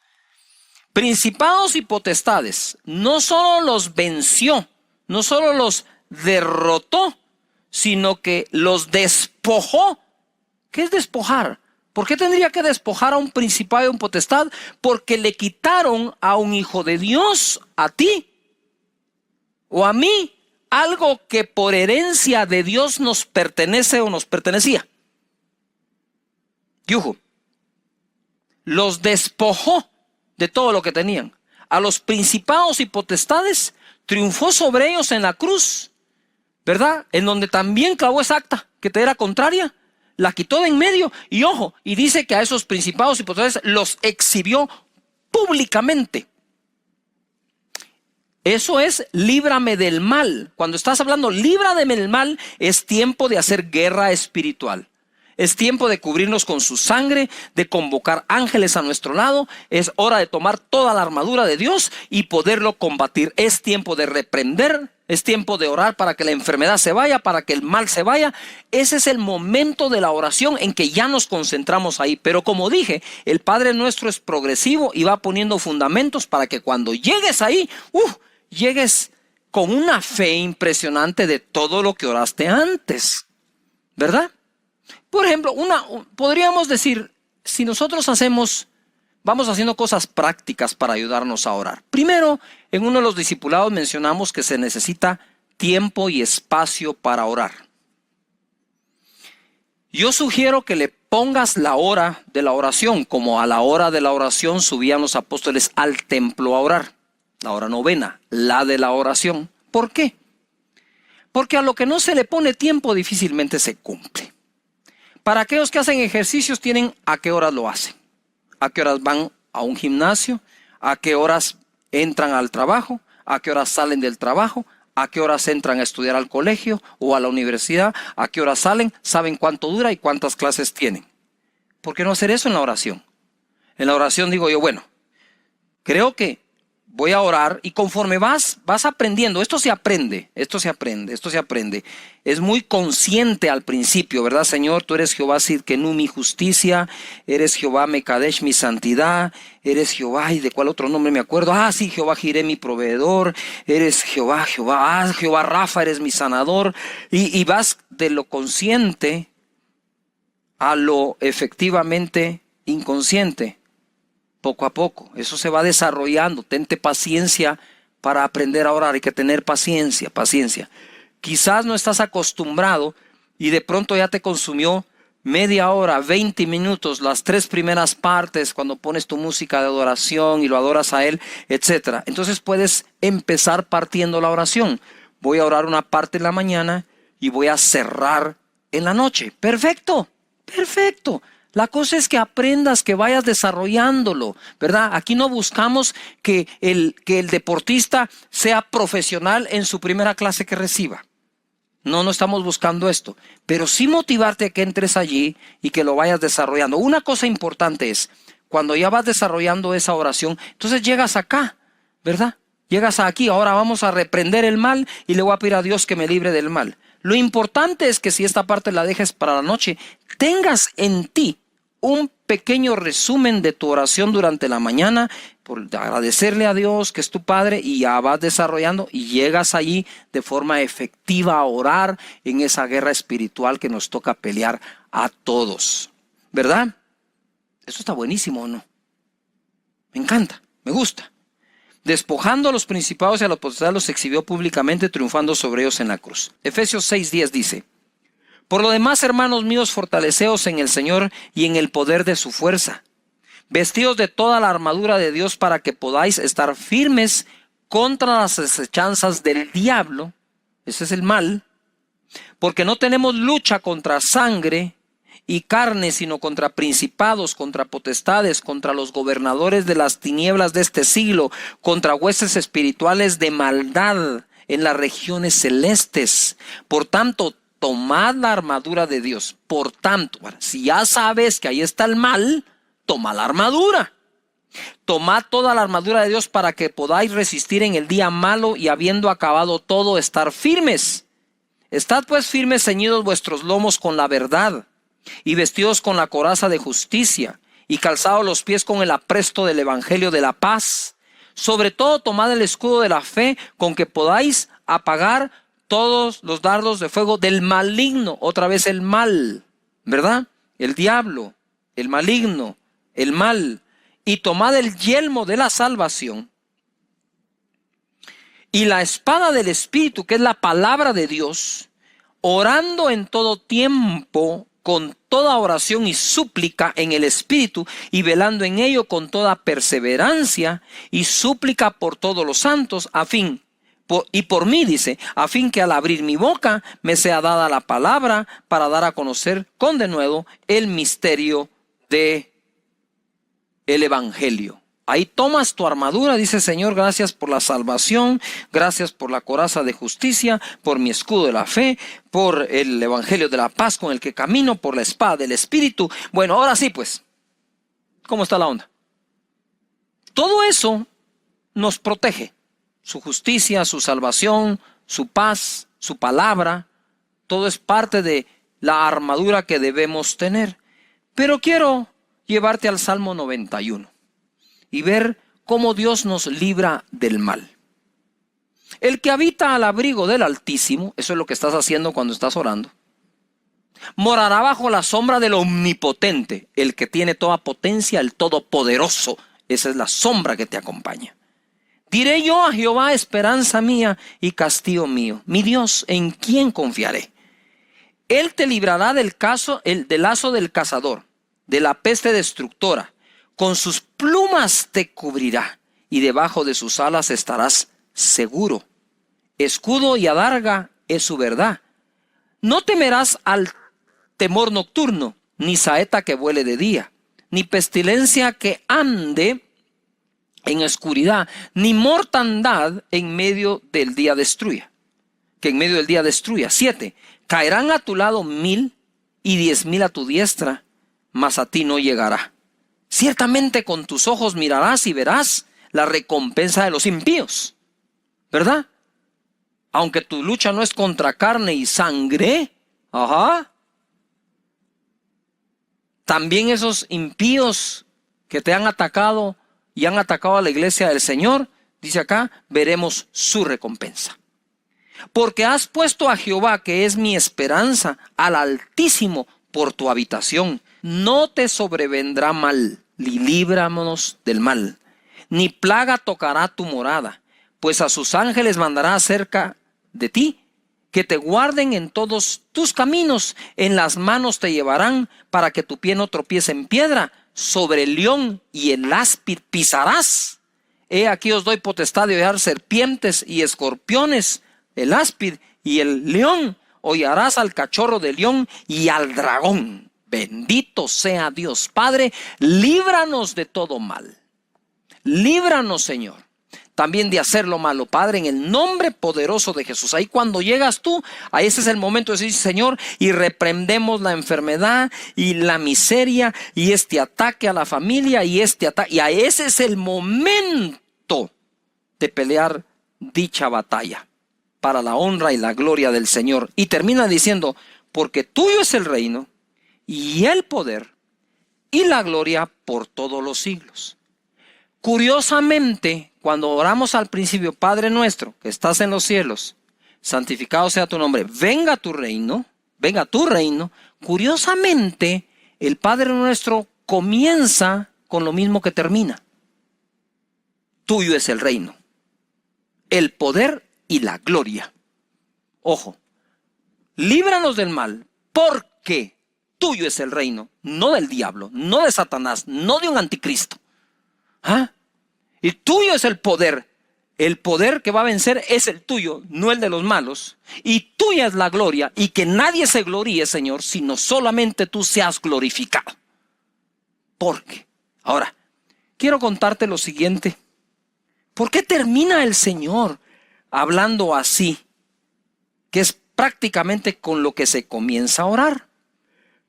Principados y potestades, no solo los venció, no solo los derrotó, sino que los despojó. ¿Qué es despojar? ¿Por qué tendría que despojar a un principado y a un potestad? Porque le quitaron a un hijo de Dios, a ti o a mí, algo que por herencia de Dios nos pertenece o nos pertenecía. Yuhu. Los despojó de todo lo que tenían. A los principados y potestades triunfó sobre ellos en la cruz, ¿verdad? En donde también clavó esa acta que te era contraria. La quitó de en medio y ojo, y dice que a esos principados y potestades los exhibió públicamente. Eso es líbrame del mal. Cuando estás hablando líbrame del mal, es tiempo de hacer guerra espiritual. Es tiempo de cubrirnos con su sangre, de convocar ángeles a nuestro lado. Es hora de tomar toda la armadura de Dios y poderlo combatir. Es tiempo de reprender. Es tiempo de orar para que la enfermedad se vaya, para que el mal se vaya. Ese es el momento de la oración en que ya nos concentramos ahí. Pero como dije, el Padre Nuestro es progresivo y va poniendo fundamentos para que cuando llegues ahí, llegues con una fe impresionante de todo lo que oraste antes. ¿Verdad? Por ejemplo, podríamos decir, si nosotros hacemos vamos haciendo cosas prácticas para ayudarnos a orar. Primero, en uno de los discipulados mencionamos que se necesita tiempo y espacio para orar. Yo sugiero que le pongas la hora de la oración, como a la hora de la oración subían los apóstoles al templo a orar. La hora novena, la de la oración. ¿Por qué? Porque a lo que no se le pone tiempo difícilmente se cumple. Para aquellos que hacen ejercicios tienen a qué horas lo hacen, a qué horas van a un gimnasio, a qué horas entran al trabajo, a qué horas salen del trabajo, a qué horas entran a estudiar al colegio o a la universidad, a qué horas salen, saben cuánto dura y cuántas clases tienen. ¿Por qué no hacer eso en la oración? En la oración digo yo, bueno, creo que voy a orar y conforme vas aprendiendo, esto se aprende. Es muy consciente al principio, ¿verdad, Señor? Tú eres Jehová Sidkenu, mi justicia, eres Jehová Mekadesh, mi santidad, eres Jehová, ¿y de cuál otro nombre me acuerdo? Sí, Jehová Jireh, mi proveedor, eres Jehová Rafa, eres mi sanador. Y vas de lo consciente a lo efectivamente inconsciente. Poco a poco, eso se va desarrollando. Tente paciencia para aprender a orar. Hay que tener paciencia. Quizás no estás acostumbrado y de pronto ya te consumió media hora, 20 minutos, las 3 primeras partes cuando pones tu música de adoración y lo adoras a Él, etc. Entonces puedes empezar partiendo la oración. Voy a orar una parte en la mañana y voy a cerrar en la noche. Perfecto. La cosa es que aprendas, que vayas desarrollándolo, ¿verdad? Aquí no buscamos que el deportista sea profesional en su primera clase que reciba. No estamos buscando esto. Pero sí motivarte a que entres allí y que lo vayas desarrollando. Una cosa importante es, cuando ya vas desarrollando esa oración, entonces llegas acá, ¿verdad? Llegas aquí, ahora vamos a reprender el mal y le voy a pedir a Dios que me libre del mal. Lo importante es que si esta parte la dejes para la noche, tengas en ti un pequeño resumen de tu oración durante la mañana, por agradecerle a Dios que es tu Padre, y ya vas desarrollando y llegas allí de forma efectiva a orar en esa guerra espiritual que nos toca pelear a todos, ¿verdad? Eso está buenísimo, ¿o no? Me encanta, me gusta. Despojando a los principados y a los potestades los exhibió públicamente, triunfando sobre ellos en la cruz. Efesios 6:10 dice: por lo demás, hermanos míos, fortaleceos en el Señor y en el poder de su fuerza. Vestidos de toda la armadura de Dios para que podáis estar firmes contra las acechanzas del diablo. Ese es el mal. Porque no tenemos lucha contra sangre y carne, sino contra principados, contra potestades, contra los gobernadores de las tinieblas de este siglo, contra huestes espirituales de maldad en las regiones celestes. Por tanto, tomad la armadura de Dios. Por tanto, si ya sabes que ahí está el mal, toma la armadura. Tomad toda la armadura de Dios para que podáis resistir en el día malo y habiendo acabado todo, estar firmes. Estad pues firmes, ceñidos vuestros lomos con la verdad y vestidos con la coraza de justicia y calzados los pies con el apresto del evangelio de la paz. Sobre todo tomad el escudo de la fe con que podáis apagar todos los dardos de fuego del maligno. Otra vez el mal, ¿verdad? El diablo, el maligno, el mal. Y tomad el yelmo de la salvación y la espada del Espíritu, que es la palabra de Dios, orando en todo tiempo con toda oración y súplica en el Espíritu, y velando en ello con toda perseverancia y súplica por todos los santos, y por mí, dice, a fin que al abrir mi boca me sea dada la palabra para dar a conocer con denuedo el misterio de el evangelio. Ahí tomas tu armadura, dice: Señor, gracias por la salvación, gracias por la coraza de justicia, por mi escudo de la fe, por el evangelio de la paz con el que camino, por la espada del Espíritu. Bueno, ahora sí, pues, ¿cómo está la onda? Todo eso nos protege. Su justicia, su salvación, su paz, su palabra, todo es parte de la armadura que debemos tener. Pero quiero llevarte al Salmo 91 y ver cómo Dios nos libra del mal. El que habita al abrigo del Altísimo, eso es lo que estás haciendo cuando estás orando. Morará bajo la sombra del Omnipotente, el que tiene toda potencia, el Todopoderoso. Esa es la sombra que te acompaña. Diré yo a Jehová, esperanza mía y castillo mío, mi Dios, ¿en quién confiaré? Él te librará del lazo del cazador, de la peste destructora. Con sus plumas te cubrirá y debajo de sus alas estarás seguro. Escudo y adarga es su verdad. No temerás al temor nocturno, ni saeta que vuele de día, ni pestilencia que ande en oscuridad, ni mortandad en medio del día destruya. Que en medio del día destruya. 7. Caerán a tu lado 1000 y 10,000 a tu diestra, mas a ti no llegará. Ciertamente con tus ojos mirarás y verás la recompensa de los impíos, ¿verdad? Aunque tu lucha no es contra carne y sangre, también esos impíos que te han atacado y han atacado a la iglesia del Señor, dice acá, veremos su recompensa. Porque has puesto a Jehová, que es mi esperanza, al Altísimo por tu habitación. No te sobrevendrá mal, ni líbranos del mal, ni plaga tocará tu morada, pues a sus ángeles mandará acerca de ti, que te guarden en todos tus caminos, en las manos te llevarán, para que tu pie no tropiece en piedra. Sobre el león y el áspid pisarás. He aquí os doy potestad de hollar serpientes y escorpiones, el áspid y el león. Hollarás al cachorro del león y al dragón. Bendito sea Dios. Padre, líbranos de todo mal. Líbranos, Señor, también de hacer lo malo, Padre, en el nombre poderoso de Jesús. Ahí cuando llegas tú, ahí ese es el momento de decir, Señor, y reprendemos la enfermedad y la miseria y este ataque a la familia y este ataque. Y a ese es el momento de pelear dicha batalla para la honra y la gloria del Señor. Y termina diciendo, porque tuyo es el reino y el poder y la gloria por todos los siglos. Curiosamente, cuando oramos al principio, Padre nuestro que estás en los cielos, santificado sea tu nombre, venga tu reino, curiosamente, el Padre nuestro comienza con lo mismo que termina. Tuyo es el reino, el poder y la gloria. Ojo, líbranos del mal, porque tuyo es el reino, no del diablo, no de Satanás, no de un anticristo. Y tuyo es el poder que va a vencer es el tuyo, no el de los malos, y tuya es la gloria, y que nadie se gloríe, Señor, sino solamente tú seas glorificado. Porque, ahora, quiero contarte lo siguiente. ¿Por qué termina el Señor hablando así? Que es prácticamente con lo que se comienza a orar.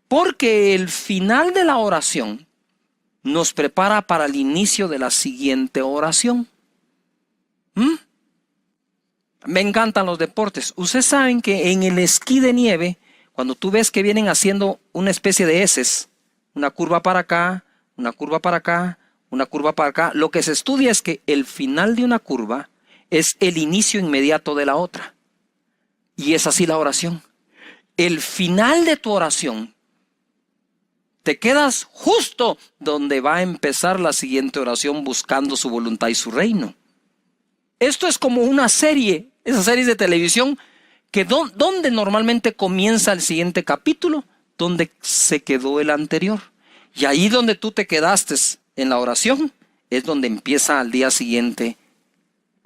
Porque el final de la oración nos prepara para el inicio de la siguiente oración. Me encantan los deportes. Ustedes saben que en el esquí de nieve, cuando tú ves que vienen haciendo una especie de eses, una curva para acá, una curva para acá, una curva para acá, lo que se estudia es que el final de una curva es el inicio inmediato de la otra. Y es así la oración. El final de tu oración, te quedas justo donde va a empezar la siguiente oración, buscando su voluntad y su reino. Esto es como una serie, esas series de televisión, que donde normalmente comienza el siguiente capítulo, donde se quedó el anterior. Y ahí donde tú te quedaste en la oración, es donde empieza al día siguiente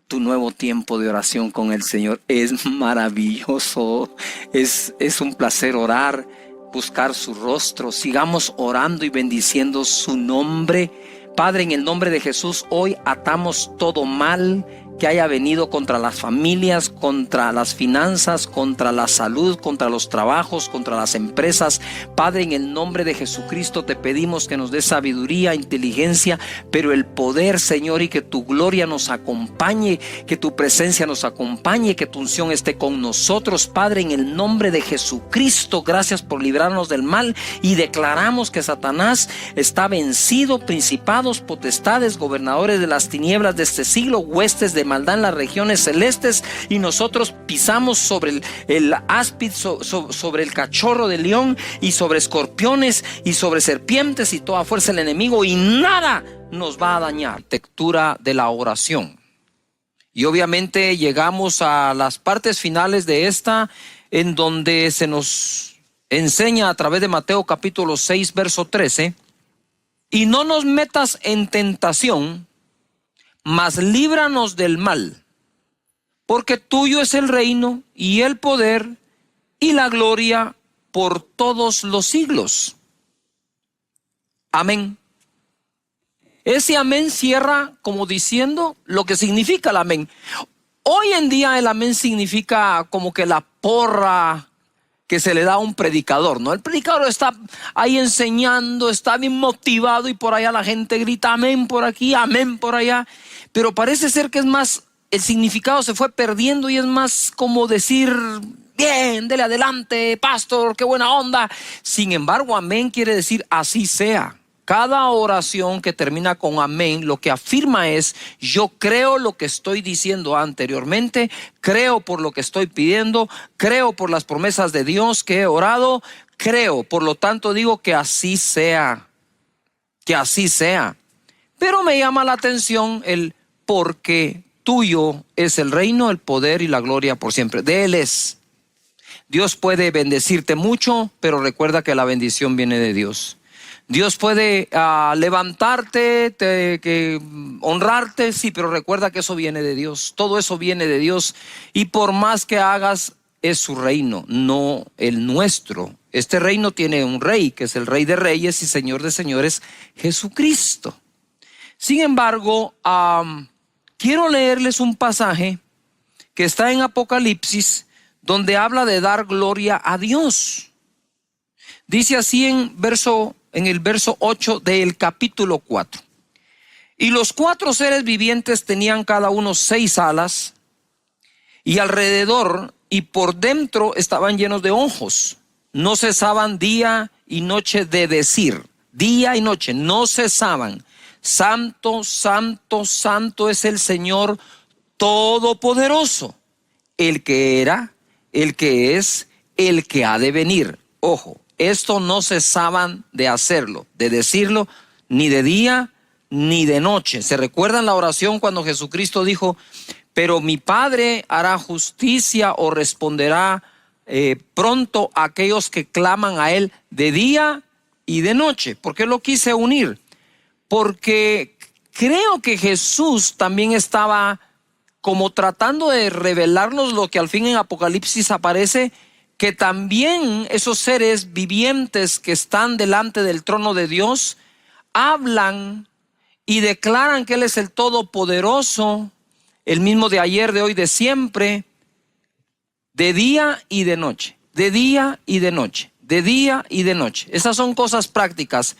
tu nuevo tiempo de oración con el Señor. Es maravilloso, es un placer orar, buscar su rostro. Sigamos orando y bendiciendo su nombre. Padre, en el nombre de Jesús, hoy atamos todo mal que haya venido contra las familias, contra las finanzas, contra la salud, contra los trabajos, contra las empresas. Padre, en el nombre de Jesucristo te pedimos que nos des sabiduría, inteligencia, pero el poder, Señor, y que tu gloria nos acompañe, que tu presencia nos acompañe, que tu unción esté con nosotros. Padre, en el nombre de Jesucristo, gracias por librarnos del mal, y declaramos que Satanás está vencido, principados, potestades, gobernadores de las tinieblas de este siglo, huestes de de maldad en las regiones celestes, y nosotros pisamos sobre el áspid, sobre el cachorro de león, y sobre escorpiones y sobre serpientes y toda fuerza del enemigo, y nada nos va a dañar. Arquitectura de la oración. Y obviamente llegamos a las partes finales de esta, en donde se nos enseña a través de Mateo capítulo 6 verso 13: y no nos metas en tentación, mas líbranos del mal, porque tuyo es el reino y el poder y la gloria por todos los siglos. Amén. Ese amén cierra como diciendo lo que significa el amén. Hoy en día el amén significa como que la porra que se le da a un predicador, ¿no? El predicador está ahí enseñando, está bien motivado, y por allá la gente grita amén por aquí, amén por allá. Pero parece ser que es más, el significado se fue perdiendo y es más como decir: bien, dele adelante, pastor, qué buena onda. Sin embargo, amén quiere decir así sea. Cada oración que termina con amén lo que afirma es: yo creo lo que estoy diciendo anteriormente, creo por lo que estoy pidiendo, creo por las promesas de Dios que he orado, creo, por lo tanto digo que así sea, que así sea. Pero me llama la atención el porque tuyo es el reino, el poder y la gloria por siempre. De Él es. Dios puede bendecirte mucho, pero recuerda que la bendición viene de Dios. Dios puede levantarte, honrarte, sí, pero recuerda que eso viene de Dios. Todo eso viene de Dios, y por más que hagas, es su reino, no el nuestro. Este reino tiene un rey, que es el Rey de Reyes y Señor de Señores, Jesucristo. Sin embargo, quiero leerles un pasaje que está en Apocalipsis, donde habla de dar gloria a Dios. Dice así en el verso 8 del capítulo 4: y los 4 seres vivientes tenían cada uno 6 alas, y alrededor y por dentro estaban llenos de ojos. No cesaban día y noche de decir, día y noche, no cesaban: santo, santo, santo es el Señor Todopoderoso, el que era, el que es, el que ha de venir. Ojo, esto no cesaban de hacerlo, de decirlo, ni de día ni de noche. ¿Se recuerdan la oración cuando Jesucristo dijo: pero mi Padre hará justicia o responderá pronto a aquellos que claman a Él de día y de noche? ¿Por qué lo quise unir? Porque creo que Jesús también estaba como tratando de revelarnos lo que al fin en Apocalipsis aparece, que también esos seres vivientes que están delante del trono de Dios hablan y declaran que Él es el Todopoderoso, el mismo de ayer, de hoy, de siempre, de día y de noche, de día y de noche, de día y de noche. Esas son cosas prácticas.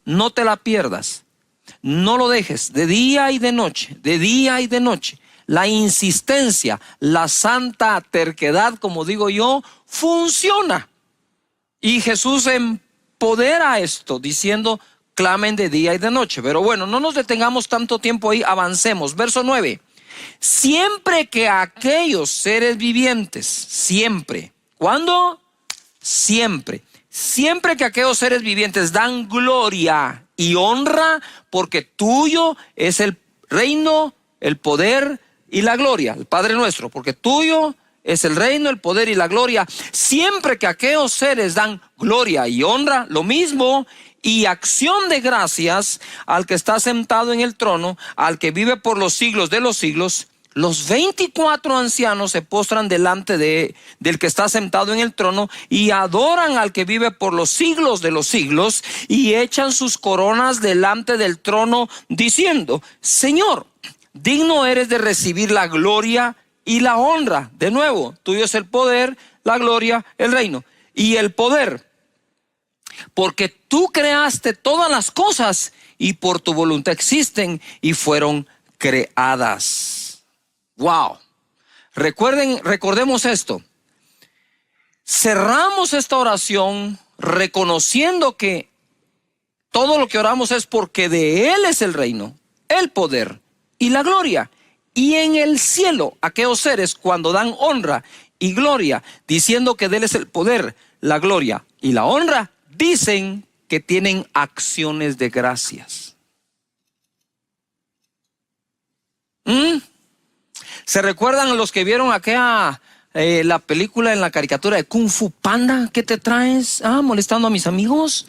No te la pierdas, no lo dejes, de día y de noche, de día y de noche. La insistencia, la santa terquedad, como digo yo, funciona. Y Jesús empodera esto diciendo: clamen de día y de noche. Pero bueno, no nos detengamos tanto tiempo ahí, avancemos. Verso 9: siempre que aquellos seres vivientes, siempre, ¿cuándo? Siempre. Siempre que aquellos seres vivientes dan gloria y honra, porque tuyo es el reino, el poder y la gloria, el Padre nuestro, porque tuyo es el reino, el poder y la gloria. Siempre que aquellos seres dan gloria y honra, lo mismo, y acción de gracias al que está sentado en el trono, al que vive por los siglos de los siglos, los 24 ancianos se postran delante del que está sentado en el trono y adoran al que vive por los siglos de los siglos y echan sus coronas delante del trono diciendo: Señor, digno eres de recibir la gloria y la honra. De nuevo, tuyo es el poder, la gloria, el reino y el poder, porque tú creaste todas las cosas y por tu voluntad existen y fueron creadas. Wow. Recordemos esto. Cerramos esta oración reconociendo que todo lo que oramos es porque de Él es el reino, el poder y la gloria. Y en el cielo, aquellos seres cuando dan honra y gloria, diciendo que de Él es el poder, la gloria y la honra, dicen que tienen acciones de gracias. ¿Se recuerdan los que vieron aquella la película en la caricatura de Kung Fu Panda? ¿Qué te traes? Molestando a mis amigos.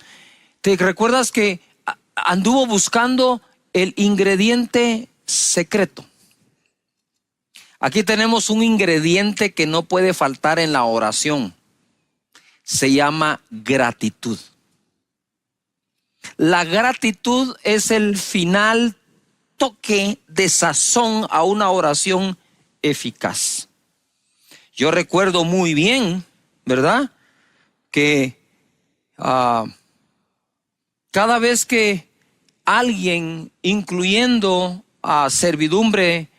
¿Te recuerdas que anduvo buscando el ingrediente secreto? Aquí tenemos un ingrediente que no puede faltar en la oración. Se llama gratitud. La gratitud es el final toque de sazón a una oración eficaz. Yo recuerdo muy bien, ¿verdad?, que cada vez que alguien, incluyendo a servidumbre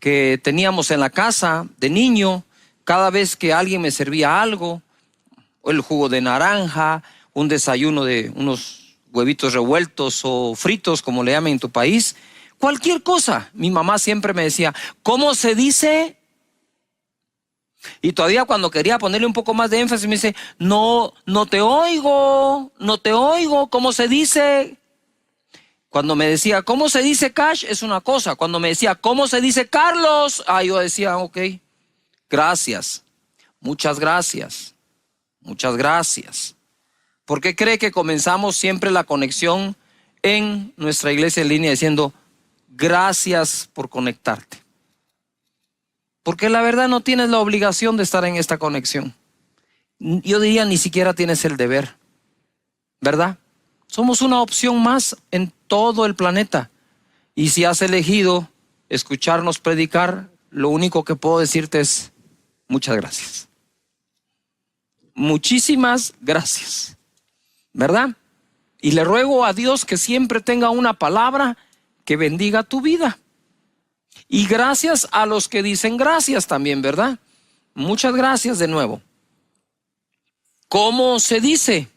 que teníamos en la casa de niño, cada vez que alguien me servía algo, el jugo de naranja, un desayuno de unos huevitos revueltos o fritos, como le llaman en tu país, cualquier cosa, mi mamá siempre me decía: ¿cómo se dice? Y todavía cuando quería ponerle un poco más de énfasis me dice: no te oigo, ¿cómo se dice? Cuando me decía ¿cómo se dice Cash? Es una cosa. Cuando me decía ¿cómo se dice Carlos? Yo decía: ok, gracias, muchas gracias, muchas gracias. ¿Por qué cree que comenzamos siempre la conexión en nuestra iglesia en línea diciendo gracias por conectarte? Porque la verdad no tienes la obligación de estar en esta conexión. Yo diría ni siquiera tienes el deber, ¿verdad? Somos una opción más en todo el planeta. Y si has elegido escucharnos predicar, lo único que puedo decirte es muchas gracias. Muchísimas gracias, ¿verdad? Y le ruego a Dios que siempre tenga una palabra que bendiga tu vida. Y gracias a los que dicen gracias también, ¿verdad? Muchas gracias de nuevo. ¿Cómo se dice?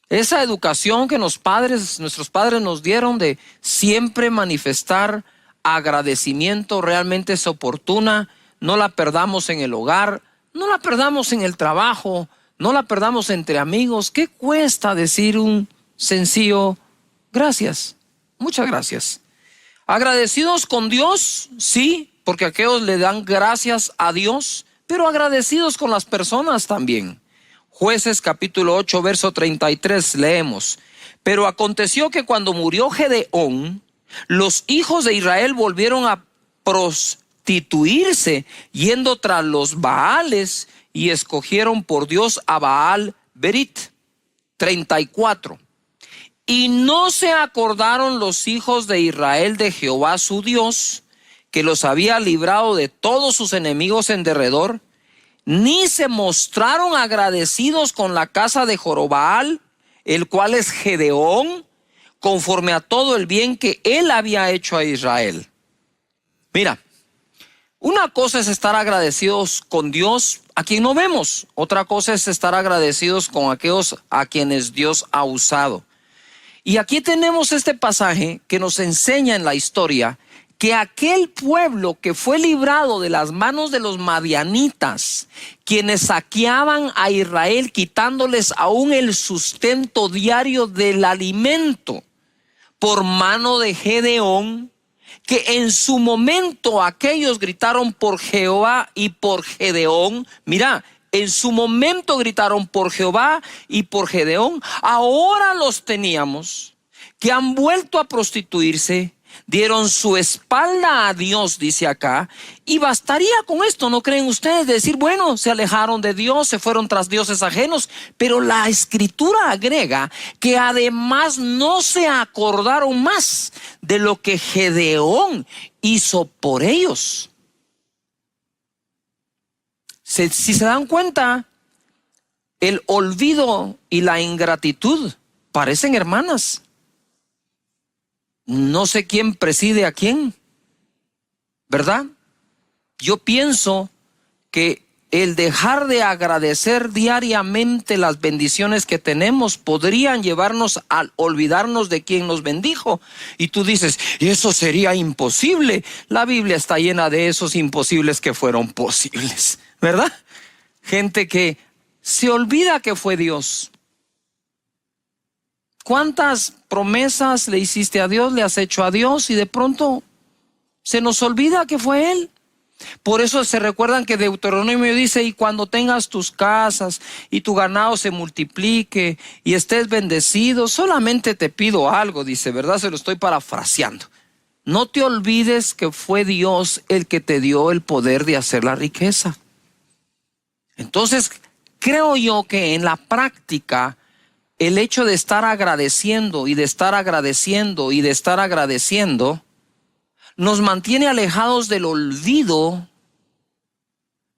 Esa educación que nuestros padres nos dieron de siempre manifestar agradecimiento realmente es oportuna. No la perdamos en el hogar, no la perdamos en el trabajo, no la perdamos entre amigos. ¿Qué cuesta decir un sencillo gracias? Muchas gracias. Agradecidos con Dios, sí, porque aquellos le dan gracias a Dios, pero agradecidos con las personas también. Jueces capítulo 8, verso 33 leemos: pero aconteció que cuando murió Gedeón, los hijos de Israel volvieron a prostituirse yendo tras los Baales y escogieron por Dios a Baal Berit. 34. Y no se acordaron los hijos de Israel de Jehová su Dios, que los había librado de todos sus enemigos en derredor, ni se mostraron agradecidos con la casa de Jorobaal, el cual es Gedeón, conforme a todo el bien que él había hecho a Israel. Mira, una cosa es estar agradecidos con Dios a quien no vemos. Otra cosa es estar agradecidos con aquellos a quienes Dios ha usado. Y aquí tenemos este pasaje que nos enseña en la historia que aquel pueblo que fue librado de las manos de los madianitas, quienes saqueaban a Israel, quitándoles aún el sustento diario del alimento, por mano de Gedeón, que en su momento aquellos gritaron por Jehová y por Gedeón. Mira, en su momento gritaron por Jehová y por Gedeón. Ahora los teníamos que han vuelto a prostituirse, dieron su espalda a Dios, dice acá, y bastaría con esto, ¿no creen ustedes? Decir, bueno, se alejaron de Dios, se fueron tras dioses ajenos, pero la Escritura agrega que además no se acordaron más de lo que Gedeón hizo por ellos. Si se dan cuenta, el olvido y la ingratitud parecen hermanas. No sé quién preside a quién, ¿verdad? Yo pienso que el dejar de agradecer diariamente las bendiciones que tenemos podrían llevarnos a olvidarnos de quien nos bendijo. Y tú dices, eso sería imposible. La Biblia está llena de esos imposibles que fueron posibles, ¿verdad? Gente que se olvida que fue Dios. ¿Cuántas promesas le hiciste a Dios, le has hecho a Dios y de pronto se nos olvida que fue Él? Por eso se recuerdan que Deuteronomio dice, y cuando tengas tus casas y tu ganado se multiplique y estés bendecido, solamente te pido algo, dice, ¿verdad? Se lo estoy parafraseando. No te olvides que fue Dios el que te dio el poder de hacer la riqueza. Entonces, creo yo que en la práctica, el hecho de estar agradeciendo y de estar agradeciendo y de estar agradeciendo nos mantiene alejados del olvido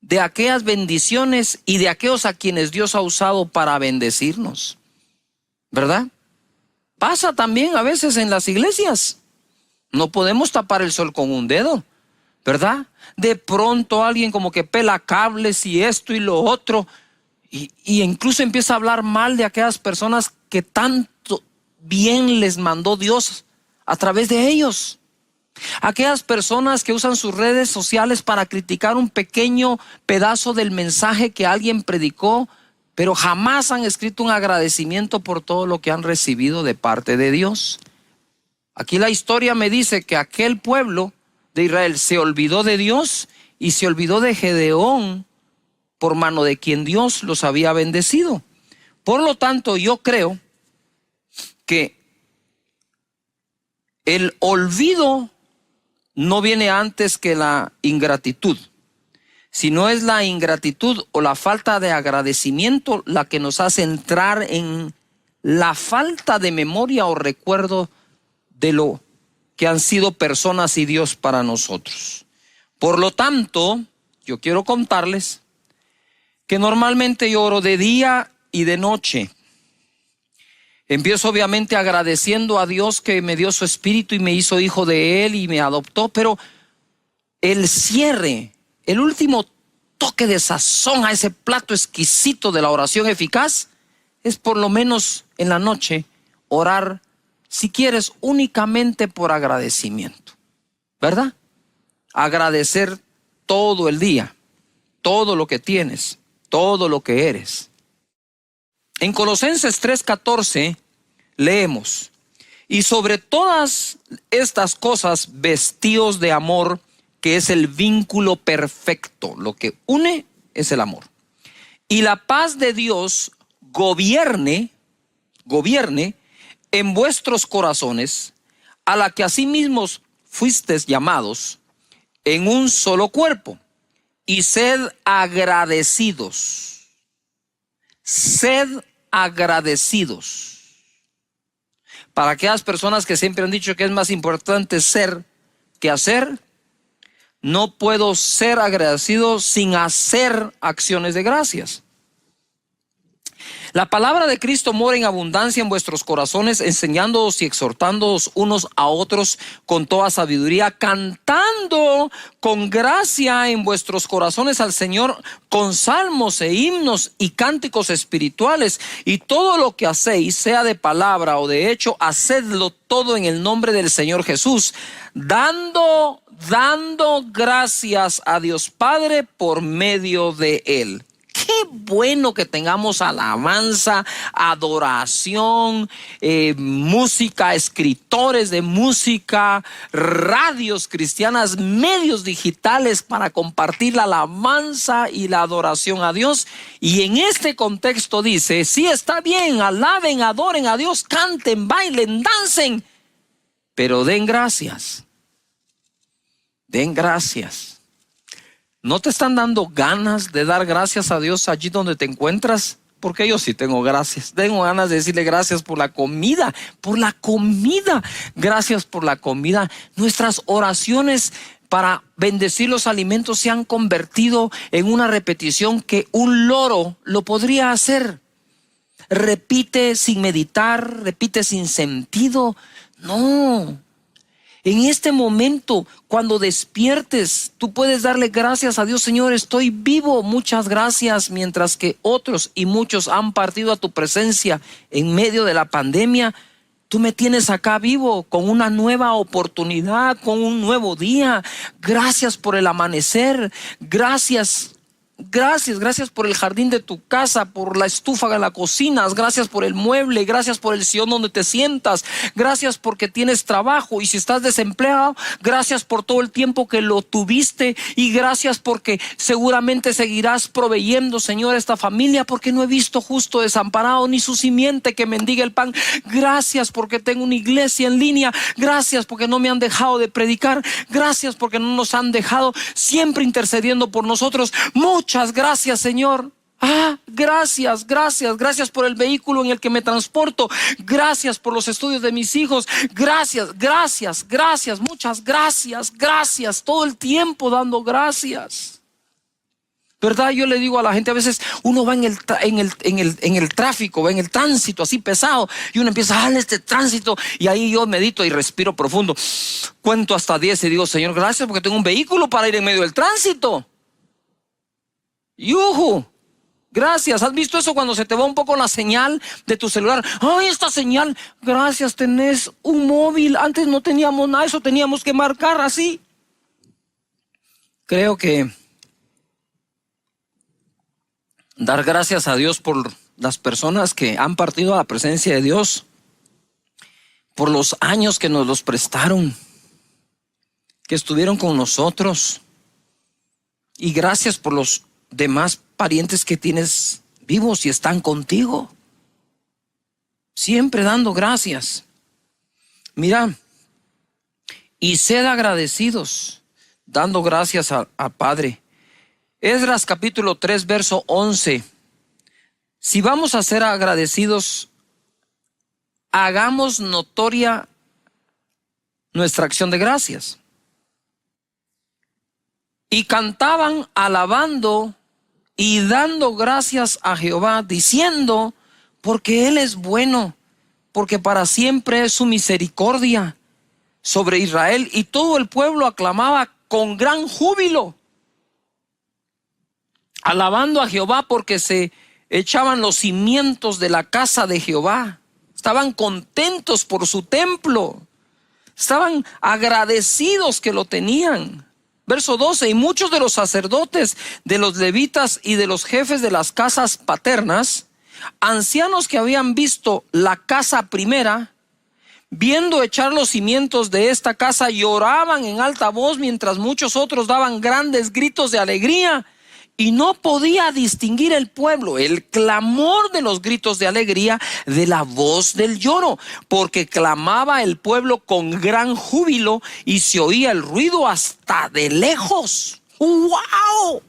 de aquellas bendiciones y de aquellos a quienes Dios ha usado para bendecirnos, ¿verdad? Pasa también a veces en las iglesias. No podemos tapar el sol con un dedo, ¿verdad? De pronto alguien como que pela cables y esto y lo otro. Y incluso empieza a hablar mal de aquellas personas que tanto bien les mandó Dios a través de ellos. Aquellas personas que usan sus redes sociales para criticar un pequeño pedazo del mensaje que alguien predicó, pero jamás han escrito un agradecimiento por todo lo que han recibido de parte de Dios. Aquí la historia me dice que aquel pueblo de Israel se olvidó de Dios y se olvidó de Gedeón, por mano de quien Dios los había bendecido. Por lo tanto, yo creo que el olvido no viene antes que la ingratitud, sino es la ingratitud o la falta de agradecimiento la que nos hace entrar en la falta de memoria o recuerdo de lo que han sido personas y Dios para nosotros. Por lo tanto, yo quiero contarles que normalmente yo oro de día y de noche. Empiezo obviamente agradeciendo a Dios que me dio su espíritu y me hizo hijo de Él y me adoptó, pero el cierre, el último toque de sazón a ese plato exquisito de la oración eficaz es por lo menos en la noche orar, si quieres, únicamente por agradecimiento, ¿verdad? Agradecer todo el día, todo lo que tienes, todo lo que eres. En Colosenses 3:14 leemos, y sobre todas estas cosas vestíos de amor, que es el vínculo perfecto. Lo que une es el amor. Y la paz de Dios gobierne en vuestros corazones, a la que asimismo fuisteis llamados en un solo cuerpo, y sed agradecidos. Sed agradecidos. Para aquellas personas que siempre han dicho que es más importante ser que hacer, no puedo ser agradecido sin hacer acciones de gracias. La palabra de Cristo mora en abundancia en vuestros corazones, enseñándoos y exhortándoos unos a otros con toda sabiduría, cantando con gracia en vuestros corazones al Señor con salmos e himnos y cánticos espirituales. Y todo lo que hacéis, sea de palabra o de hecho, hacedlo todo en el nombre del Señor Jesús, dando gracias a Dios Padre por medio de Él. Qué bueno que tengamos alabanza, adoración, música, escritores de música, radios cristianas, medios digitales para compartir la alabanza y la adoración a Dios. Y en este contexto dice, sí, está bien, alaben, adoren a Dios, canten, bailen, dancen, pero den gracias. Den gracias. ¿No te están dando ganas de dar gracias a Dios allí donde te encuentras? Porque yo sí tengo gracias. Tengo ganas de decirle gracias por la comida, por la comida. Gracias por la comida. Nuestras oraciones para bendecir los alimentos se han convertido en una repetición que un loro lo podría hacer. Repite sin meditar, repite sin sentido. No. En este momento, cuando despiertes, tú puedes darle gracias a Dios. Señor, estoy vivo, muchas gracias. Mientras que otros y muchos han partido a tu presencia en medio de la pandemia, tú me tienes acá vivo con una nueva oportunidad, con un nuevo día. Gracias por el amanecer. Gracias por el jardín de tu casa, por la estufa de la cocina, gracias por el mueble, gracias por el sillón donde te sientas, gracias porque tienes trabajo, y si estás desempleado, gracias por todo el tiempo que lo tuviste, y gracias porque seguramente seguirás proveyendo, Señor, esta familia, porque no he visto justo desamparado ni su simiente que mendiga el pan. Gracias porque tengo una iglesia en línea, gracias porque no me han dejado de predicar, gracias porque no nos han dejado, siempre intercediendo por nosotros. Muchas gracias, Señor. Gracias por el vehículo en el que me transporto. Gracias por los estudios de mis hijos. Gracias, muchas gracias. Todo el tiempo dando gracias. ¿Verdad? Yo le digo a la gente, a veces uno va en el tráfico, va en el tránsito así pesado, y uno empieza en este tránsito, y ahí yo medito y respiro profundo. Cuento hasta 10 y digo, Señor, gracias porque tengo un vehículo para ir en medio del tránsito. ¡Yuhu! Gracias. ¿Has visto eso cuando se te va un poco la señal de tu celular? ¡Ay, esta señal! Gracias, tenés un móvil. Antes no teníamos nada, eso teníamos que marcar así. Creo que dar gracias a Dios por las personas que han partido a la presencia de Dios, por los años que nos los prestaron, que estuvieron con nosotros, y gracias por los demás parientes que tienes vivos y están contigo. Siempre dando gracias. Mira, y sed agradecidos, dando gracias a Padre. Esdras capítulo 3 verso 11. Si vamos a ser agradecidos, hagamos notoria nuestra acción de gracias. Y cantaban alabando y dando gracias a Jehová, diciendo, porque Él es bueno, porque para siempre es su misericordia sobre Israel. Y todo el pueblo aclamaba con gran júbilo, alabando a Jehová, porque se echaban los cimientos de la casa de Jehová. Estaban contentos por su templo, estaban agradecidos que lo tenían. Verso 12, y muchos de los sacerdotes, de los levitas y de los jefes de las casas paternas, ancianos que habían visto la casa primera, viendo echar los cimientos de esta casa, lloraban en alta voz, mientras muchos otros daban grandes gritos de alegría. Y no podía distinguir el pueblo el clamor de los gritos de alegría de la voz del lloro, porque clamaba el pueblo con gran júbilo y se oía el ruido hasta de lejos. ¡Wow!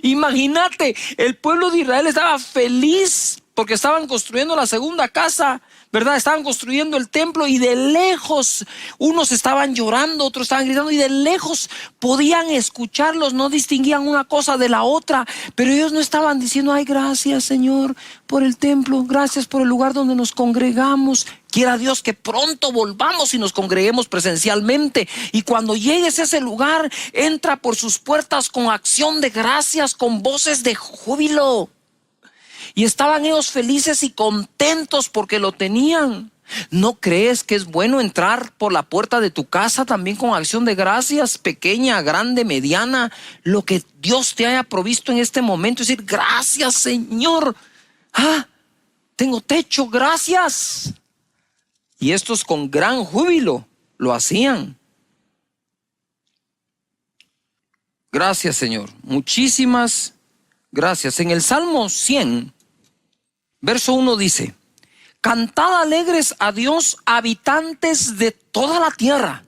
Imagínate, el pueblo de Israel estaba feliz porque estaban construyendo la segunda casa, ¿verdad? Estaban construyendo el templo, y de lejos unos estaban llorando, otros estaban gritando, y de lejos podían escucharlos, no distinguían una cosa de la otra, pero ellos no estaban diciendo, ay, gracias, Señor, por el templo, gracias por el lugar donde nos congregamos. Quiera Dios que pronto volvamos y nos congreguemos presencialmente, y cuando llegues a ese lugar, entra por sus puertas con acción de gracias, con voces de júbilo. Y estaban ellos felices y contentos porque lo tenían. ¿No crees que es bueno entrar por la puerta de tu casa también con acción de gracias, pequeña, grande, mediana, lo que Dios te haya provisto en este momento? Es decir, gracias, Señor. Tengo techo, gracias. Y estos con gran júbilo lo hacían. Gracias, Señor. Muchísimas gracias. En el Salmo 100, verso 1 dice: cantad alegres a Dios, habitantes de toda la tierra.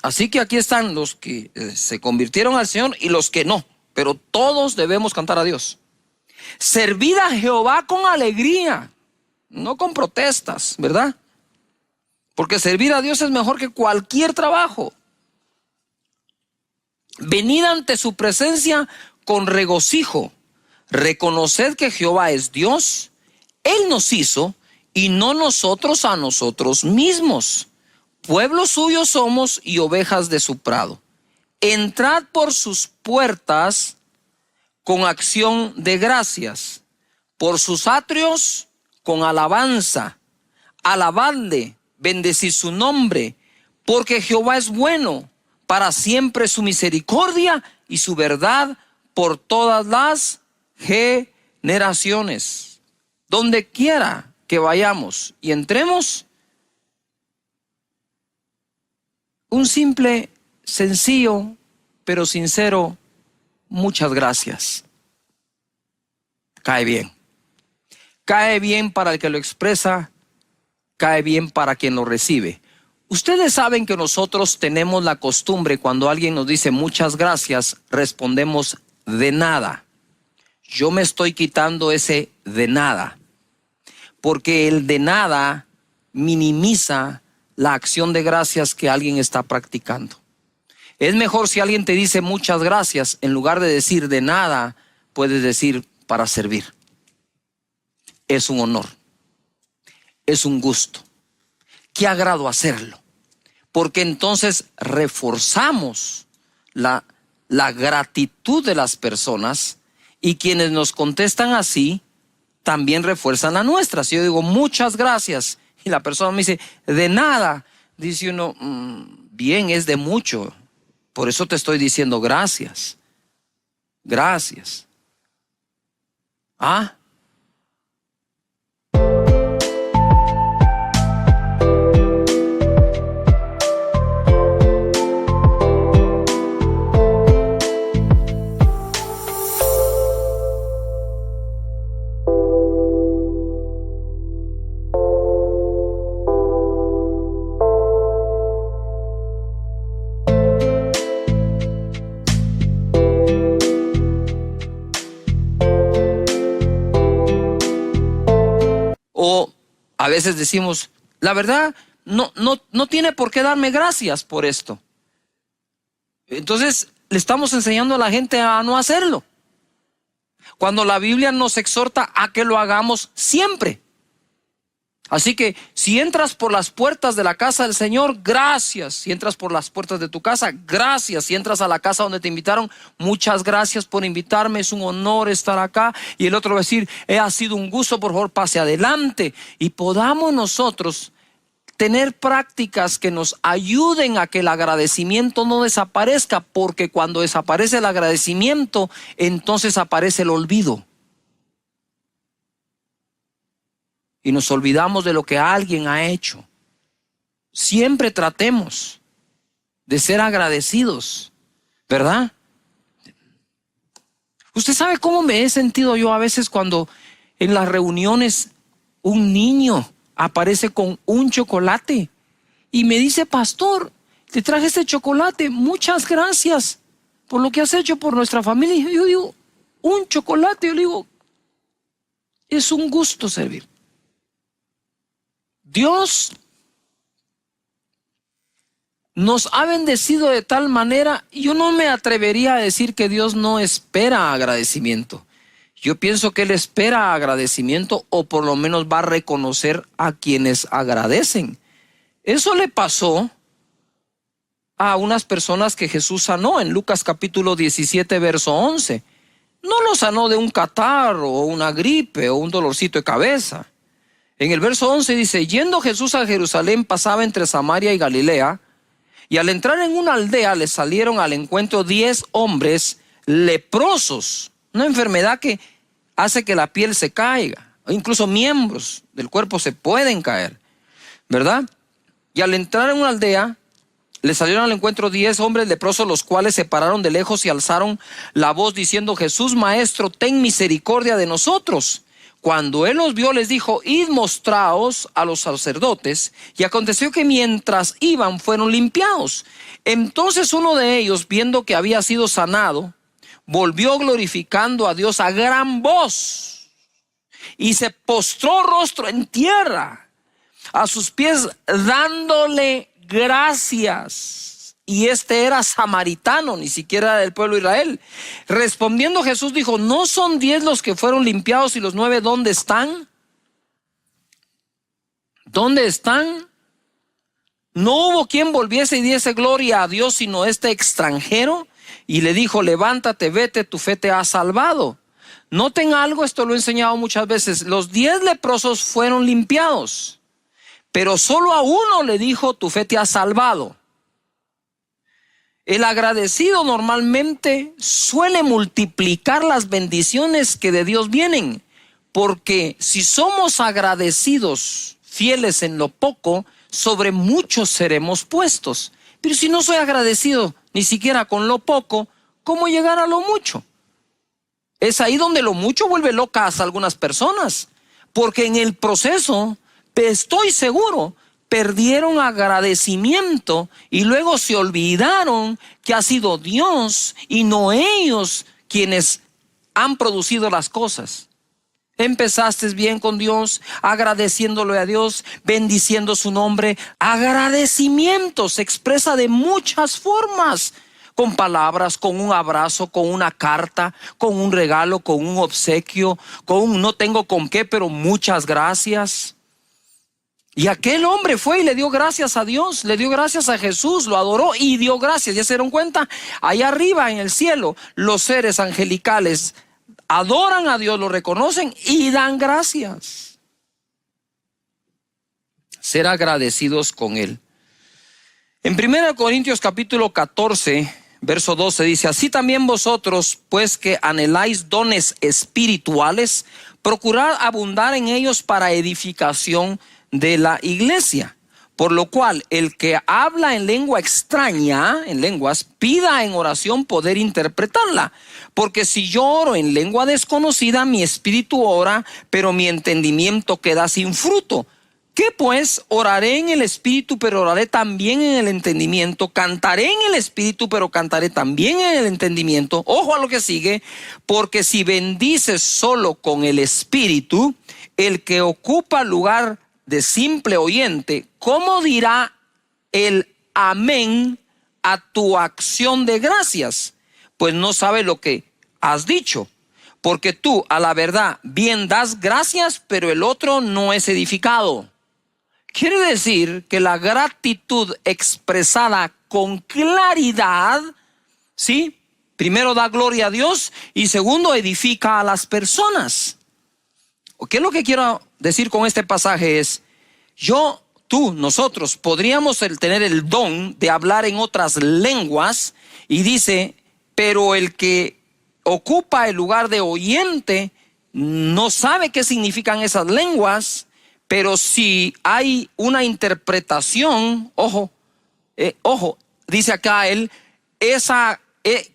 Así que aquí están los que se convirtieron al Señor y los que no, pero todos debemos cantar a Dios. Servid a Jehová con alegría, no con protestas, ¿verdad? Porque servir a Dios es mejor que cualquier trabajo. Venid ante su presencia con regocijo. Reconoced que Jehová es Dios. Él nos hizo y no nosotros a nosotros mismos. Pueblo suyo somos y ovejas de su prado. Entrad por sus puertas con acción de gracias, por sus atrios con alabanza. Alabadle, bendecid su nombre, porque Jehová es bueno, para siempre su misericordia y su verdad por todas las generaciones. Donde quiera que vayamos y entremos, un simple, sencillo, pero sincero, muchas gracias. Cae bien. Cae bien para el que lo expresa, cae bien para quien lo recibe. Ustedes saben que nosotros tenemos la costumbre, cuando alguien nos dice muchas gracias, respondemos de nada. Yo me estoy quitando ese de nada, porque el de nada minimiza la acción de gracias que alguien está practicando. Es mejor si alguien te dice muchas gracias, en lugar de decir de nada, puedes decir para servir. Es un honor, es un gusto. Qué agrado hacerlo, porque entonces reforzamos la gratitud de las personas, y quienes nos contestan así también refuerzan la nuestra. Si yo digo muchas gracias y la persona me dice de nada, dice uno, bien, es de mucho. Por eso te estoy diciendo gracias. Gracias. O a veces decimos, la verdad, no tiene por qué darme gracias por esto. Entonces le estamos enseñando a la gente a no hacerlo, cuando la Biblia nos exhorta a que lo hagamos siempre. Así que si entras por las puertas de la casa del Señor, gracias. Si entras por las puertas de tu casa, gracias. Si entras a la casa donde te invitaron, muchas gracias por invitarme, es un honor estar acá. Y el otro va a decir, ha sido un gusto, por favor pase adelante. Y podamos nosotros tener prácticas que nos ayuden a que el agradecimiento no desaparezca, porque cuando desaparece el agradecimiento, entonces aparece el olvido. Y nos olvidamos de lo que alguien ha hecho. Siempre tratemos de ser agradecidos, ¿verdad? Usted sabe cómo me he sentido yo a veces cuando en las reuniones un niño aparece con un chocolate y me dice, pastor, te traje este chocolate, muchas gracias por lo que has hecho por nuestra familia. Y yo digo, un chocolate, yo le digo, es un gusto servir. Dios nos ha bendecido de tal manera, y yo no me atrevería a decir que Dios no espera agradecimiento. Yo pienso que Él espera agradecimiento, o por lo menos va a reconocer a quienes agradecen. Eso le pasó a unas personas que Jesús sanó en Lucas capítulo 17, verso 11. No lo sanó de un catarro o una gripe o un dolorcito de cabeza. En el verso 11 dice, yendo Jesús a Jerusalén, pasaba entre Samaria y Galilea, y al entrar en una aldea le salieron al encuentro 10 hombres leprosos, una enfermedad que hace que la piel se caiga, incluso miembros del cuerpo se pueden caer, ¿verdad? Y al entrar en una aldea, le salieron al encuentro 10 hombres leprosos, los cuales se pararon de lejos y alzaron la voz diciendo, Jesús, Maestro, ten misericordia de nosotros. Cuando él los vio, les dijo, id mostraos a los sacerdotes. Y aconteció que mientras iban, fueron limpiados. Entonces uno de ellos, viendo que había sido sanado, volvió glorificando a Dios a gran voz y se postró rostro en tierra a sus pies, dándole gracias. Y este era samaritano, ni siquiera del pueblo de Israel. Respondiendo Jesús dijo, ¿no son 10 los que fueron limpiados y los 9 dónde están? ¿Dónde están? No hubo quien volviese y diese gloria a Dios sino este extranjero. Y le dijo, levántate, vete, tu fe te ha salvado. Noten algo, esto lo he enseñado muchas veces. Los 10 leprosos fueron limpiados, pero solo a uno le dijo, tu fe te ha salvado. El agradecido normalmente suele multiplicar las bendiciones que de Dios vienen, porque si somos agradecidos, fieles en lo poco, sobre mucho seremos puestos. Pero si no soy agradecido ni siquiera con lo poco, ¿cómo llegar a lo mucho? Es ahí donde lo mucho vuelve locas a algunas personas, porque en el proceso, estoy seguro, perdieron agradecimiento y luego se olvidaron que ha sido Dios y no ellos quienes han producido las cosas. Empezaste bien con Dios, agradeciéndole a Dios, bendiciendo su nombre. Agradecimiento se expresa de muchas formas, con palabras, con un abrazo, con una carta, con un regalo, con un obsequio, con un no tengo con qué, pero muchas gracias. Y aquel hombre fue y le dio gracias a Dios, le dio gracias a Jesús, lo adoró y dio gracias. ¿Ya se dieron cuenta? Allá arriba en el cielo, los seres angelicales adoran a Dios, lo reconocen y dan gracias. Ser agradecidos con Él. En 1 Corintios capítulo 14, verso 12 dice, así también vosotros, pues que anheláis dones espirituales, procurad abundar en ellos para edificación de la iglesia. Por lo cual, el que habla en lengua extraña, en lenguas, pida en oración poder interpretarla. Porque si yo oro en lengua desconocida, mi espíritu ora, pero mi entendimiento queda sin fruto. ¿Qué pues? Oraré en el espíritu, pero oraré también en el entendimiento. Cantaré en el espíritu, pero cantaré también en el entendimiento. Ojo a lo que sigue. Porque si bendices solo con el espíritu, el que ocupa lugar de simple oyente, ¿cómo dirá el amén a tu acción de gracias? Pues no sabe lo que has dicho, porque tú a la verdad bien das gracias, pero el otro no es edificado. Quiere decir que la gratitud expresada con claridad, ¿sí? Primero da gloria a Dios y segundo edifica a las personas. ¿Qué es lo que quiero decir con este pasaje? Es, nosotros podríamos tener el don de hablar en otras lenguas y dice, pero el que ocupa el lugar de oyente no sabe qué significan esas lenguas, pero si hay una interpretación, ojo, dice acá él,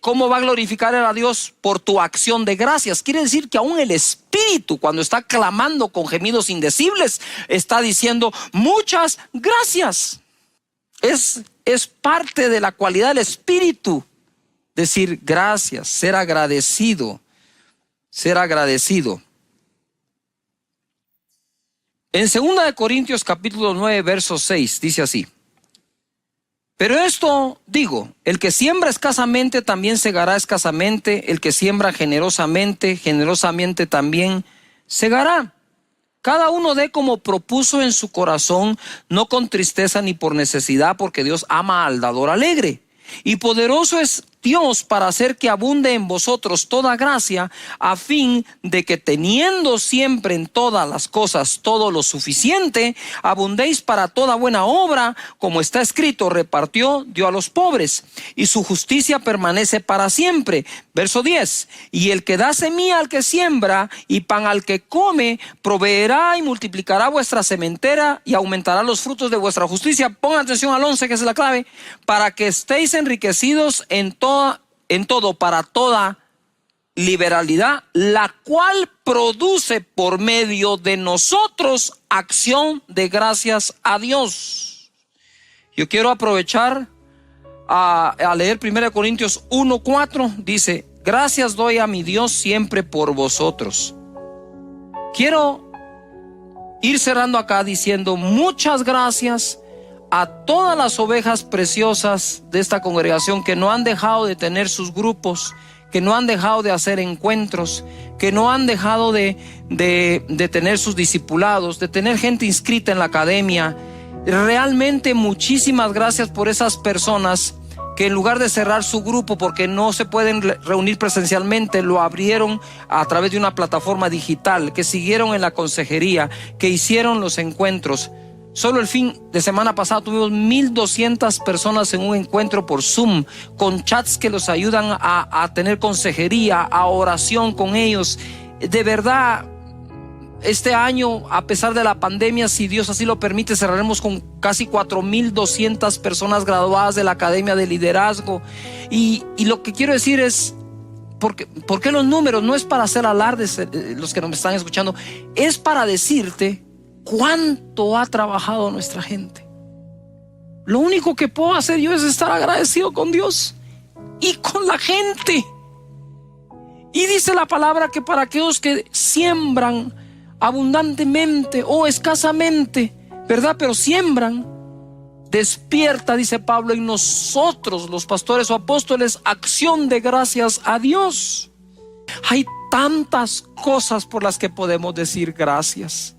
¿cómo va a glorificar a Dios? Por tu acción de gracias. Quiere decir que aún el Espíritu, cuando está clamando con gemidos indecibles, está diciendo muchas gracias. Es parte de la cualidad del Espíritu, decir gracias, ser agradecido, ser agradecido. En 2 Corintios capítulo 9, verso 6, dice así. Pero esto digo, el que siembra escasamente también segará escasamente, el que siembra generosamente, generosamente también segará. Cada uno dé como propuso en su corazón, no con tristeza ni por necesidad, porque Dios ama al dador alegre. Y poderoso es Dios para hacer que abunde en vosotros toda gracia, a fin de que teniendo siempre en todas las cosas todo lo suficiente, abundéis para toda buena obra, como está escrito, repartió, dio a los pobres, y su justicia permanece para siempre. Verso 10, y el que da semilla al que siembra y pan al que come, proveerá y multiplicará vuestra sementera y aumentará los frutos de vuestra justicia. Pongan atención al 11, que es la clave, para que estéis enriquecidos en todo para toda liberalidad, la cual produce por medio de nosotros acción de gracias a Dios. Yo quiero aprovechar a leer 1 Corintios 1:4. Dice: gracias doy a mi Dios siempre por vosotros. Quiero ir cerrando acá diciendo muchas gracias a todas las ovejas preciosas de esta congregación que no han dejado de tener sus grupos, que no han dejado de hacer encuentros, que no han dejado de tener sus discipulados, de tener gente inscrita en la academia. Realmente muchísimas gracias por esas personas que en lugar de cerrar su grupo porque no se pueden reunir presencialmente, lo abrieron a través de una plataforma digital, que siguieron en la consejería, que hicieron los encuentros. Solo el fin de semana pasado tuvimos 1,200 personas en un encuentro por Zoom, con chats que los ayudan a tener consejería, a oración con ellos. De verdad, este año, a pesar de la pandemia, si Dios así lo permite, cerraremos con casi 4,200 personas graduadas de la Academia de Liderazgo. Y lo que quiero decir es, ¿por qué los números? No es para hacer alardes, los que nos están escuchando, es para decirte cuánto ha trabajado nuestra gente. Lo único que puedo hacer yo es estar agradecido con Dios y con la gente. Y dice la palabra que para aquellos que siembran abundantemente o escasamente, ¿verdad? Pero siembran, despierta, dice Pablo, en nosotros, los pastores o apóstoles, acción de gracias a Dios. Hay tantas cosas por las que podemos decir gracias.